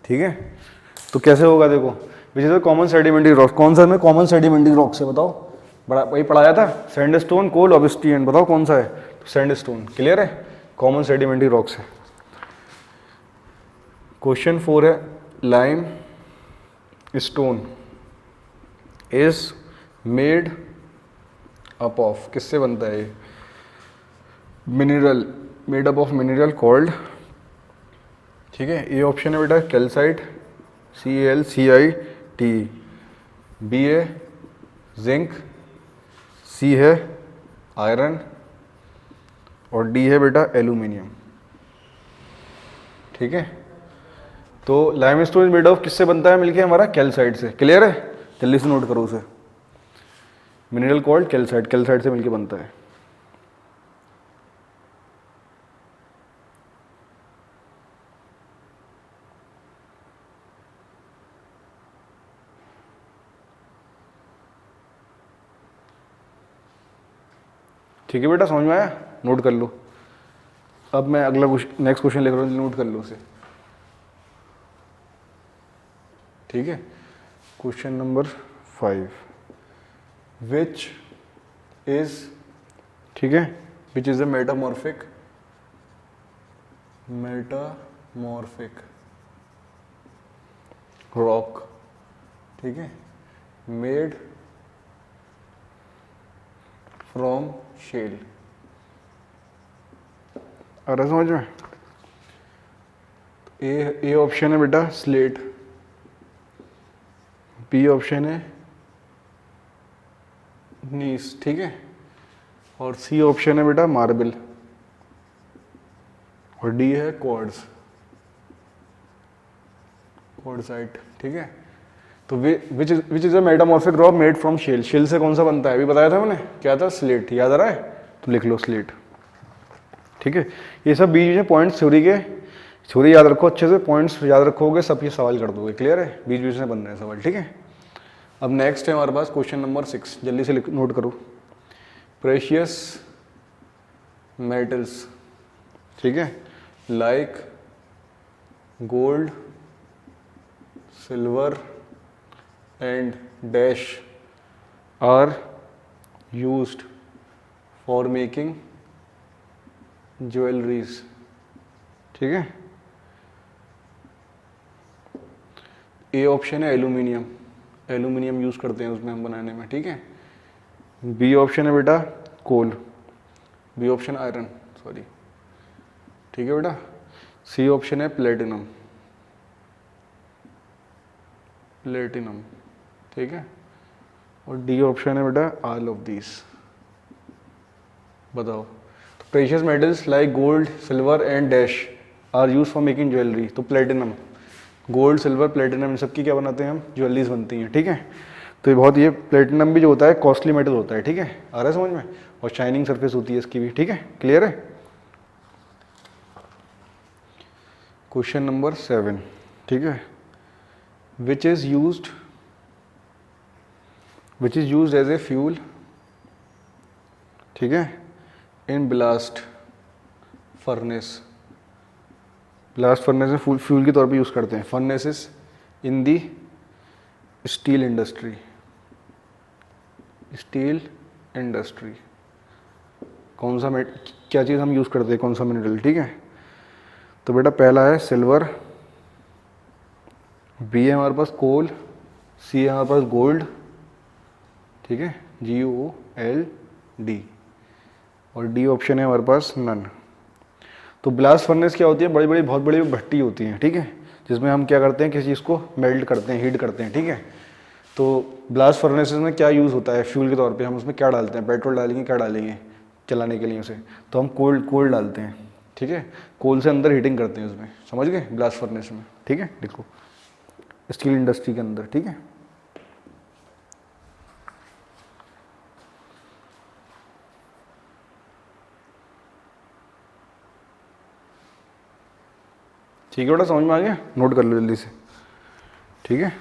ठीक है। तो कैसे होगा, देखो, which is common sedimentary rock, कौन सा में कॉमन सेडिमेंट्री रॉक से, बताओ, बड़ा वही पढ़ाया था, सैंडस्टोन, कोल, ऑब्सीडियन, बताओ कौन सा है, तो सैंडस्टोन, क्लियर है, कॉमन सेडिमेंट्री रॉक से। क्वेश्चन 4 है lime stone is made up of, किससे बनता है ये, mineral, made up of mineral called, ठीक है। ए ऑप्शन है बेटा कैल्साइट, CalCite, बी है जिंक, सी है आयरन, और डी है बेटा एल्यूमिनियम, ठीक है। तो लाइमस्टोन मेड ऑफ किससे बनता है मिलके, हमारा कैल्साइट से, क्लियर है, जल्दी से नोट करो उसे, मिनरल कॉल्ड कैल्साइट, कैल्साइट से मिलके बनता है। ठीक है बेटा, समझ में आया, नोट कर लो। अब मैं अगला नेक्स्ट क्वेश्चन लिख रहा हूँ, नोट कर लो उसे, ठीक है। क्वेश्चन नंबर 5 विच इज, ठीक है, which is a metamorphic rock, ठीक है, मेड फ्रॉम शेल। आ रहा समझ में? ए ऑप्शन है बेटा स्लेट, बी ऑप्शन है नीस, ठीक है, और सी ऑप्शन है बेटा मार्बल, और डी है क्वार्ट्जाइट, ठीक है। तो which is a metamorphic rock made from shale. Shale से कौन सा बनता है अभी बताया था मैंने, क्या था, स्लेट। याद आ रहा है? तो लिख लो स्लेट, ठीक है। ये सब बीच में पॉइंट्स थ्योरी याद रखो अच्छे से, पॉइंट्स याद रखोगे सब ये सवाल कर दोगे। क्लियर है? बीच बीच में बन रहे हैं सवाल, ठीक है। अब नेक्स्ट है हमारे पास क्वेश्चन नंबर 6, जल्दी से नोट करो। प्रेशियस मेटल्स, ठीक है, like gold, silver and dash are used for making jewelleries, ठीक है। ए ऑप्शन है एल्यूमिनियम, एल्यूमिनियम यूज करते हैं उसमें हम बनाने में, ठीक है। बी ऑप्शन है बेटा कोल, बी ऑप्शन आयरन, सॉरी, ठीक है बेटा। सी ऑप्शन है प्लेटिनम, ठीक है, और डी ऑप्शन है बेटा ऑल ऑफ दीज। बताओ। तो precious metals like gold, silver and dash are use for making jewellery. तो प्लेटिनम, गोल्ड, सिल्वर, प्लेटिनम, इन सब की क्या बनाते हैं हम, ज्वेलरीज बनती हैं, ठीक है। तो ये बहुत, ये प्लेटिनम भी जो होता है कॉस्टली मेटल होता है, ठीक है। आ रहा है समझ में? और शाइनिंग सरफेस होती है इसकी भी, ठीक है। क्लियर है? क्वेश्चन नंबर 7, ठीक है। Which is used as a fuel, ठीक है, in blast furnace. Blast furnace में फ्यूल के तौर पे यूज करते हैं। Furnaces in the steel industry, कौन सा क्या चीज़ हम यूज़ करते हैं, कौन सा मिनरल, ठीक है। तो बेटा पहला है सिल्वर, बी है हमारे पास कोल, सी है हमारे पास गोल्ड, ठीक है, GOLD, और डी ऑप्शन है हमारे पास नन। तो ब्लास्ट फर्नेस क्या होती है, बहुत बड़ी भट्टी होती है, ठीक है, जिसमें हम क्या करते हैं, किसी चीज़ को मेल्ट करते हैं, हीट करते हैं, ठीक है। तो ब्लास्ट फर्नेसेस में क्या यूज़ होता है फ्यूल के तौर पे, हम उसमें क्या डालते हैं, पेट्रोल डालेंगे, क्या डालेंगे चलाने के लिए उसे, तो हम कोल डालते हैं, ठीक है। कोल से अंदर हीटिंग करते हैं उसमें, समझ गए, ब्लास्ट फर्नेस में, ठीक है। देखो स्टील इंडस्ट्री के अंदर, ठीक है। ठीक है बेटा, समझ में आ गया? नोट कर लो जल्दी से, ठीक है।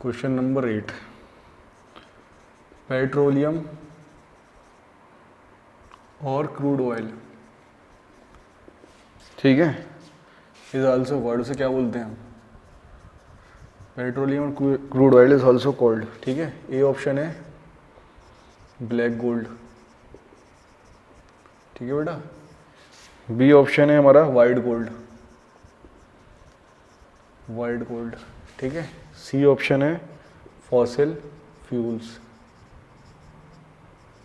क्वेश्चन नंबर 8, पेट्रोलियम और क्रूड ऑयल, ठीक है, इज ऑल्सो वर्ड, उसे क्या बोलते हैं हम, पेट्रोलियम और crude oil is also called, ठीक है। ए ऑप्शन है ब्लैक गोल्ड, ठीक है बेटा। बी ऑप्शन है हमारा वाइट गोल्ड, ठीक है। सी ऑप्शन है फॉसिल फ्यूल्स,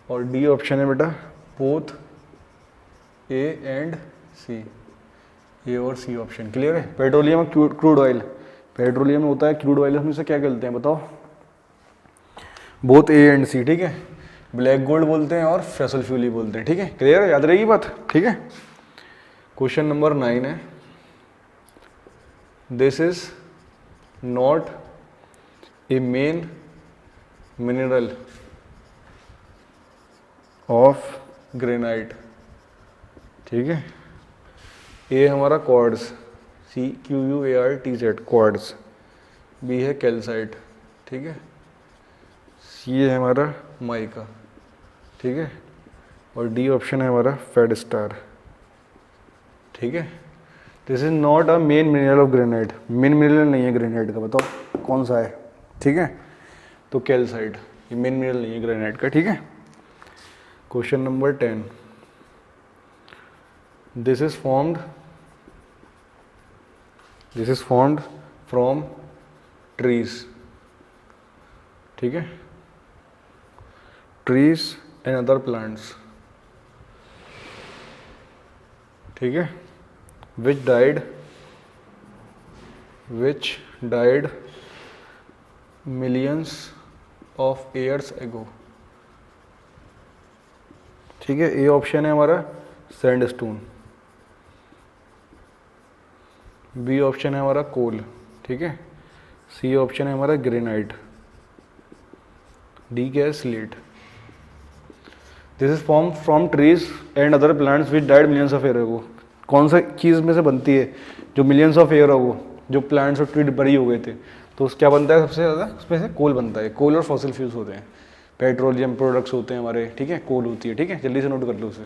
और डी ऑप्शन है बेटा बोथ ए एंड सी, ए और सी ऑप्शन। क्लियर है? पेट्रोलियम और क्रूड ऑयल, पेट्रोलियम होता है, क्रूड ऑयल हम इसे क्या कहते हैं बताओ, बोथ ए एंड सी, ठीक है। ब्लैक गोल्ड बोलते हैं और फॉसिल फ्यूल ही बोलते हैं, ठीक है। क्लियर है? याद रहेगी बात, ठीक है। क्वेश्चन नंबर 9 है, this is not a main mineral of granite, ठीक है। ए हमारा क्वार्ट्ज, CUARTZ, क्वार्ट्ज। बी है कैल्साइट, ठीक है। सी है हमारा माइका, ठीक है, और डी ऑप्शन है हमारा फेडस्टार, ठीक है। This is not a main mineral of granite, main mineral नहीं है ग्रेनाइट का, बताओ कौन सा है, ठीक है, तो कैल्साइट, ये मेन मिनरल नहीं है ग्रेनाइट का, ठीक है। Question number 10, this is formed from trees, ठीक है, ट्रीज एंड अदर प्लांट्स, ठीक है, which died millions of years ago, ठीक है। ए ऑप्शन है हमारा सैंडस्टोन, बी ऑप्शन है हमारा कोल, ठीक है, सी ऑप्शन है हमारा ग्रेनाइट, डी क्या है slate. This is form from trees and other plants which died millions of year ago, कौन सा चीज़ में से बनती है जो मिलियंस ऑफ ईयर अगो जो प्लांट्स और ट्री बड़ी हो गए थे, तो क्या बनता है सबसे ज़्यादा, उसमें से कोल बनता है, कोल और फॉसिल फ्यूल्स होते हैं, पेट्रोलियम प्रोडक्ट्स होते हैं हमारे, ठीक है, कोल होती है, ठीक है, जल्दी से नोट कर लो उसे।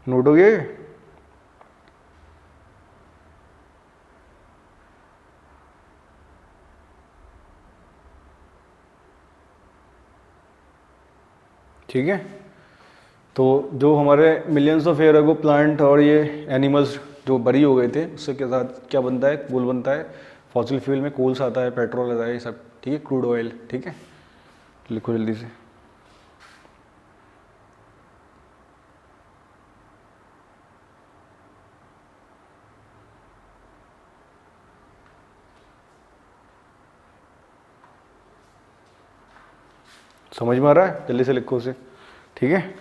नोट हो गया, ठीक है। तो जो हमारे millions of year ago plant और ये एनिमल्स जो बरी हो गए थे, उससे के साथ क्या बनता है, कोल बनता है, फॉसिल फ्यूल में कोल्स आता है, पेट्रोल आता है, ये सब, ठीक है, क्रूड ऑयल, ठीक है। लिखो जल्दी से। समझ में आ रहा है, जल्दी से लिखो उसे, ठीक है।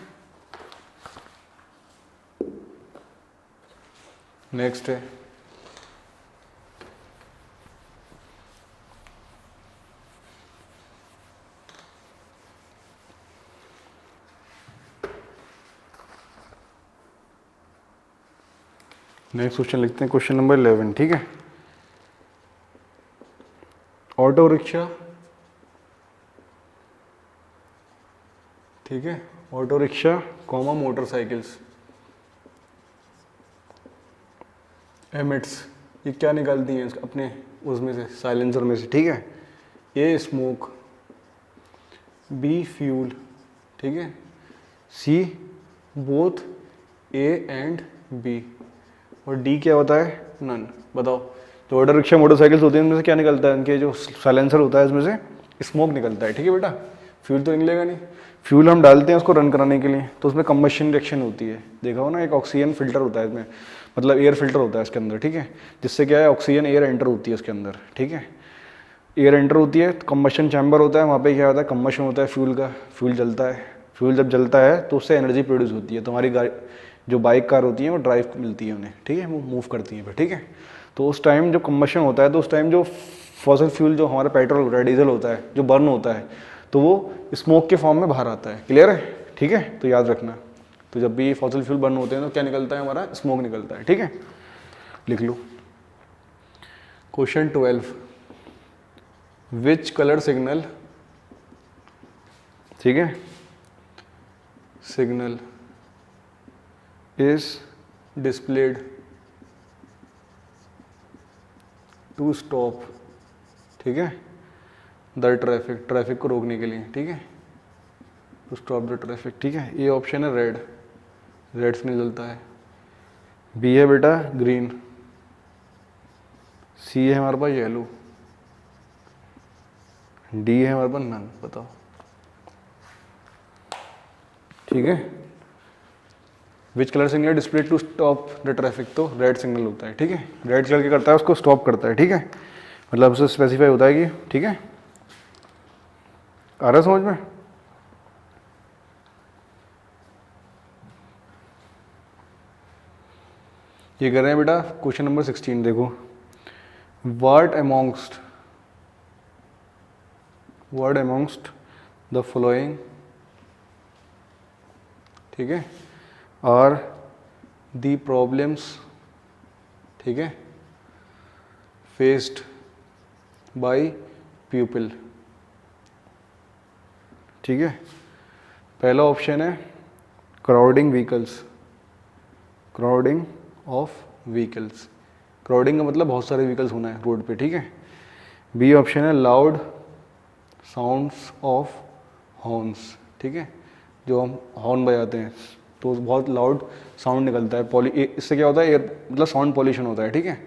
नेक्स्ट है नेक्स्ट क्वेश्चन लिखते हैं, क्वेश्चन नंबर 11, ठीक है। ऑटो रिक्शा, ठीक है, auto rickshaw comma motorcycles emits, ये क्या निकालती हैं अपने उसमें से, साइलेंसर में से, ठीक है। ए स्मोक, बी फ्यूल, ठीक है, C both A and B, और डी क्या होता है, नन। बताओ, तो ऑटो रिक्शा मोटरसाइकिल्स होते हैं, इनमें से क्या निकलता है, इनके जो साइलेंसर होता है इसमें से स्मोक निकलता है, ठीक है बेटा, फ्यूल तो निकलेगा नहीं। फ्यूल हम डालते हैं उसको रन कराने के लिए, तो उसमें कंबशन रिएक्शन होती है, देखा हो ना, एक ऑक्सीजन फिल्टर होता है इसमें, मतलब एयर फिल्टर होता है इसके अंदर, ठीक है, जिससे क्या है ऑक्सीजन एयर एंटर होती है उसके अंदर, ठीक है, एयर एंटर होती है, कंबशन चैम्बर होता है, वहाँ पे क्या होता है, कंबशन होता है फ्यूल का, फ्यूल जलता है, फ्यूल जब जलता है तो उससे एनर्जी प्रोड्यूस होती है, तो हमारी गाड़ी जो बाइक कार होती है वो ड्राइव मिलती है उन्हें, ठीक है, वो मूव करती है, ठीक है। तो उस टाइम जब कंबशन होता है तो उस टाइम जो फॉसिल फ्यूल जो हमारा पेट्रोल होता है, डीजल होता है, जो बर्न होता है, तो वो स्मोक के फॉर्म में बाहर आता है, क्लियर है, ठीक है, तो याद रखना। तो जब भी फॉसिल फ्यूल बर्न होते हैं तो क्या निकलता है, हमारा स्मोक निकलता है, ठीक है, लिख लो। क्वेश्चन 12, विच कलर सिग्नल, ठीक है, signal is displayed to stop, ठीक है, द ट्रैफिक, ट्रैफिक को रोकने के लिए, ठीक है, टू स्टॉप द ट्रैफिक, ठीक है। ये ऑप्शन है रेड, रेड सिग्नल जलता है, बी है बेटा ग्रीन, सी है हमारे पास येलो, डी है हमारे पास नन, बताओ, ठीक है। Which colour signal display to stop the traffic, तो रेड सिग्नल होता है, ठीक है, रेड कलर क्या करता है, उसको स्टॉप करता है, ठीक है, मतलब उसे स्पेसिफाई होता है कि, ठीक है, आ रहा समझ में। ये कर रहे हैं बेटा क्वेश्चन नंबर 16, देखो, वर्ड अमोंगस्ट द फॉलोइंग, ठीक है, आर दी प्रॉब्लम्स, ठीक है, फेस्ड बाय पीपल, ठीक है। पहला ऑप्शन है crowding vehicles, crowding of vehicles, crowding का मतलब बहुत सारे व्हीकल्स होना है रोड पे, ठीक है। बी ऑप्शन है लाउड साउंड्स ऑफ हॉर्न्स, ठीक है, जो हम हॉर्न बजाते हैं तो बहुत लाउड साउंड निकलता है, इससे क्या होता है, एयर मतलब साउंड पॉल्यूशन होता है, ठीक है,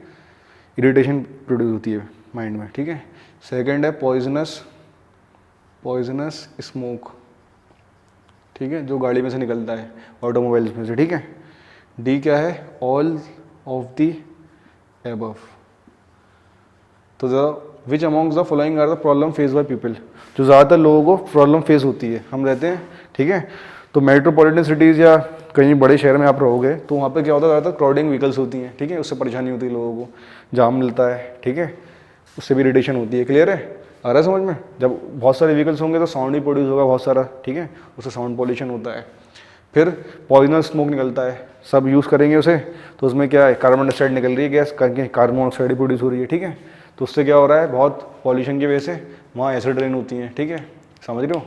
इरिटेशन प्रोड्यूस होती है माइंड में, ठीक है। सेकंड है पॉइजनस स्मोक, ठीक है, जो गाड़ी में से निकलता है, ऑटोमोबाइल्स में से, ठीक है। डी क्या है, ऑल ऑफ द एबव। तो which amongst the following are the problem face by people, जो ज़्यादातर लोगों को प्रॉब्लम फेस होती है, हम रहते हैं, ठीक है। तो मेट्रोपॉलिटन सिटीज़ या कहीं बड़े शहर में आप रहोगे तो वहाँ पे क्या होता है, ज़्यादातर क्राउडिंग व्हीकल्स होती हैं, ठीक है, उससे परेशानी होती है लोगों को, जाम मिलता है, ठीक है, उससे भी इरिटेशन होती है। क्लियर है, आ रहा है समझ में? जब बहुत सारे व्हीकल्स होंगे तो साउंड ही प्रोड्यूस होगा बहुत सारा, ठीक है, उससे साउंड पॉल्यूशन होता है। फिर पॉइजनस स्मोक निकलता है, सब यूज़ करेंगे उसे तो उसमें क्या है, कार्बन डाइऑक्साइड निकल रही है गैस करके, कार्बन मोनोऑक्साइड प्रोड्यूस हो रही है, ठीक है। तो उससे क्या हो रहा है, बहुत पॉल्यूशन की वजह से वहाँ एसिड रेन होती हैं, ठीक है, समझ रहे हो,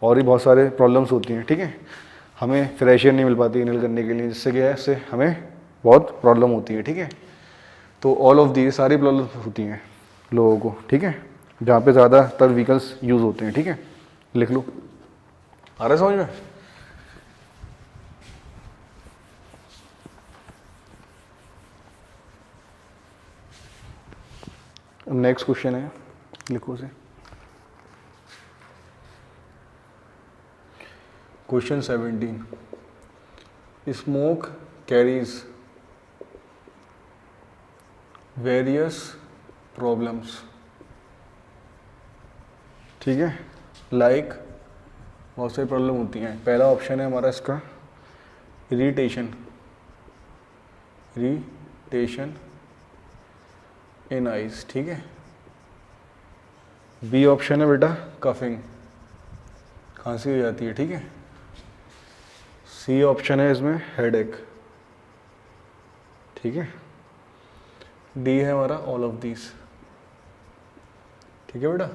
और भी बहुत सारे प्रॉब्लम्स होती हैं, ठीक है। हमें फ्रेश एयर नहीं मिल पाती इनहेल करने के लिए, जिससे क्या है, इससे हमें बहुत प्रॉब्लम होती है, ठीक है। तो ऑल ऑफ दी सारी प्रॉब्लम्स होती हैं लोगों को, ठीक है, जहाँ पे ज़्यादातर व्हीकल्स यूज़ होते हैं, ठीक है, लिख लो। आ रहा है समझ में? नेक्स्ट क्वेश्चन है, लिखो से, question 17। Smoke carries various problems, ठीक है, लाइक बहुत सारी प्रॉब्लम होती हैं। पहला ऑप्शन है हमारा इसका इरिटेशन इन आइज, ठीक है। बी ऑप्शन है बेटा कफिंग, खांसी हो जाती है, ठीक है। सी ऑप्शन है इसमें हेडेक, ठीक है। डी है हमारा ऑल ऑफ दीज, ठीक है बेटा।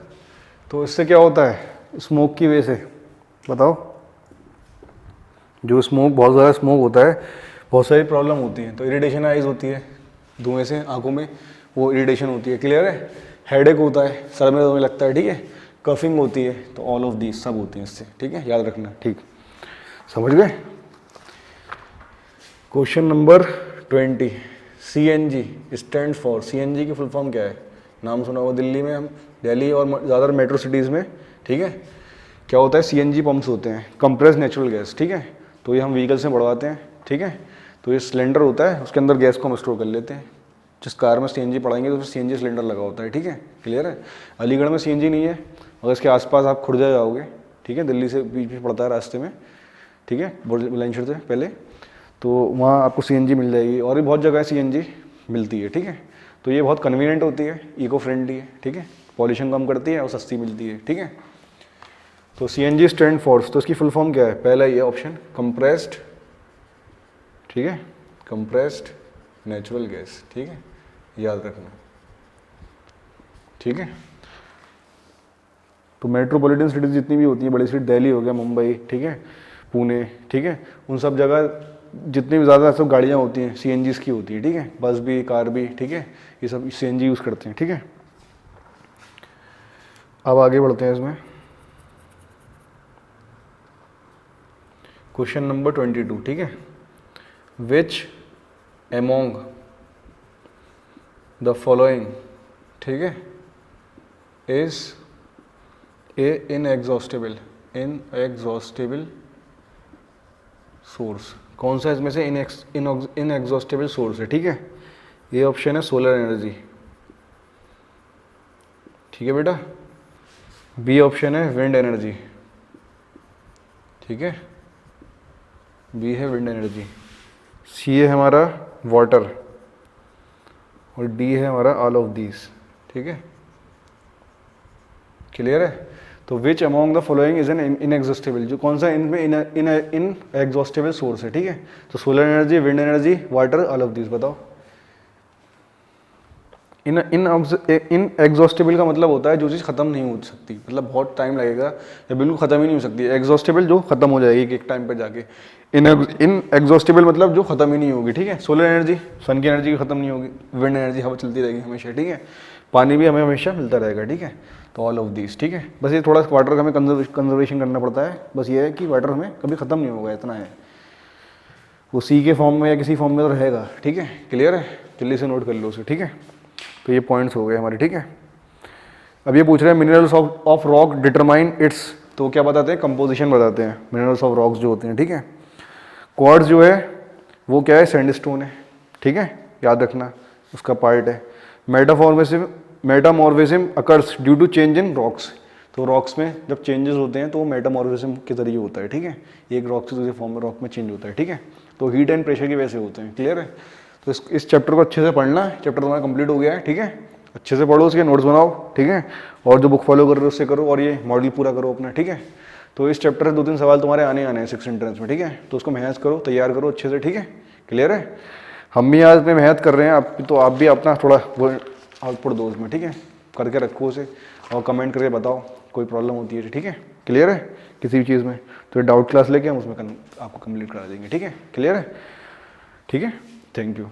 तो इससे क्या होता है, स्मोक की वजह से, बताओ, जो स्मोक, बहुत ज़्यादा स्मोक होता है, बहुत सारी प्रॉब्लम होती हैं। तो इरिटेशन आइज होती है, धुएं से आंखों में वो इरिटेशन होती है, क्लियर है। हेडेक होता है, सर में तुम्हें लगता है, ठीक है। कफिंग होती है, तो ऑल ऑफ दीज सब होती हैं इससे, ठीक है, याद रखना, ठीक, समझ गए। Question number 20। CNG stand for, CNG की फुल फॉर्म क्या है, नाम सुना होगा, दिल्ली में, हम दिल्ली और ज़्यादातर मेट्रो सिटीज़ में, ठीक है, क्या होता है, CNG पंप्स होते हैं, कंप्रेस नेचुरल गैस, ठीक है। तो ये हम व्हीकल्स में बढ़वाते हैं, ठीक है। तो ये सिलेंडर होता है, उसके अंदर गैस को हम स्टोर कर लेते हैं। जिस कार में CNG पड़ाएंगे तो फिर CNG सिलेंडर लगा होता है, ठीक है, क्लियर है। अलीगढ़ में CNG नहीं है, अगर इसके आसपास आप खुर्जा जाओगे, ठीक है, दिल्ली से बीच में पड़ता है रास्ते में, ठीक है, बुलंदशहर से पहले, तो वहाँ आपको CNG मिल जाएगी, और भी बहुत जगह CNG मिलती है, ठीक है। तो ये बहुत कन्वीनियंट होती है, इको फ्रेंडली है, ठीक है, पॉल्यूशन कम करती है और सस्ती मिलती है, ठीक है। तो CNG स्टैंड फॉर, तो इसकी फुल फॉर्म क्या है, पहला ये ऑप्शन कंप्रेस्ड, ठीक है, कंप्रेस्ड नेचुरल गैस, ठीक है, याद रखना, ठीक है। तो मेट्रोपॉलिटन सिटीज जितनी भी होती हैं, बड़ी सिटी, दिल्ली हो गया, मुंबई, ठीक है, पुणे, ठीक है, उन सब जगह जितनी भी ज़्यादा सब गाड़ियाँ होती हैं CNGs की होती है, ठीक है, बस भी, कार भी, ठीक है, ये सब CNG यूज़ करते हैं, ठीक है। अब आगे बढ़ते हैं इसमें, क्वेश्चन नंबर 22, ठीक है। विच एमोंग द फॉलोइंग, ठीक है, इज ए इनएग्जॉस्टेबल सोर्स, कौन सा इसमें से इनएग्जॉस्टेबल सोर्स है, ठीक है। ये ऑप्शन है सोलर एनर्जी, ठीक है बेटा। बी ऑप्शन है विंड एनर्जी, ठीक है, बी है विंड एनर्जी। सी है हमारा वाटर, और डी है हमारा ऑल ऑफ दीज, ठीक है, क्लियर है। तो which among the following is an inexhaustible, जो कौन सा इनमें इन एग्जॉस्टेबल सोर्स है, ठीक है। तो solar energy, wind energy, water, all of these, बताओ। इन इन एग्जॉस्टेबल का मतलब होता है जो चीज़ खत्म नहीं हो सकती, मतलब बहुत टाइम लगेगा या बिल्कुल खत्म ही नहीं हो सकती। एग्जॉस्टेबल जो खत्म हो जाएगी एक टाइम पे जाके। इन एग्जॉस्टेबल मतलब जो खत्म ही नहीं होगी, ठीक है। सोलर एनर्जी, सन की एनर्जी खत्म नहीं होगी। विंड एनर्जी, हवा चलती रहेगी हमेशा, ठीक है। पानी भी हमें हमेशा मिलता रहेगा, ठीक है। तो ऑल ऑफ दिस, ठीक है। बस ये थोड़ा वाटर का हमें कंजर्वेशन करना पड़ता है, बस ये है कि वाटर हमें कभी खत्म नहीं होगा, इतना है। वो सी के फॉर्म में या किसी फॉर्म में तो रहेगा, ठीक है। क्लियर है, जल्दी से नोट कर लो उसे, ठीक है। तो ये पॉइंट्स हो गए हमारे, ठीक है। अब ये पूछ रहे हैं minerals of rock determine its, तो क्या बताते हैं, कंपोजिशन बताते हैं मिनरल्स ऑफ रॉक्स जो होते हैं, ठीक है। क्वार्ट्ज जो है वो क्या है, सैंडस्टोन है, ठीक है, याद रखना उसका पार्ट है। Metamorphism occurs due to change in rocks, तो रॉक्स में जब चेंजेस होते हैं तो वो मेटामॉर्फिज्म के जरिए होता है, ठीक है। एक रॉक से दूसरे फॉर्म में रॉक में चेंज होता है, ठीक है। तो हीट एंड प्रेशर की वजह से होते हैं, क्लियर है। तो इस चैप्टर को अच्छे से पढ़ना है, चैप्टर तुम्हारा कंप्लीट हो गया है, ठीक है। अच्छे से पढ़ो, उसके नोट्स बनाओ, ठीक है। और जो बुक फॉलो कर रहे हो उससे करो, और ये मॉडल पूरा करो अपना, ठीक है। तो इस चैप्टर से 2-3 सवाल तुम्हारे आने हैं 6 एंट्रेंस में, ठीक है। तो उसको मेहनत करो, तैयार करो अच्छे से, ठीक है। क्लियर है। हम भी आज में मेहनत कर रहे हैं, आप तो आप भी अपना थोड़ा वो आउटपुट दो उसमें, ठीक है। करके रखो उसे और कमेंट करके बताओ कोई प्रॉब्लम होती है, ठीक है। क्लियर है किसी भी चीज़ में, तो डाउट क्लास लेके हम उसमें आपको कंप्लीट करा देंगे, ठीक है। क्लियर है, ठीक है। Thank you.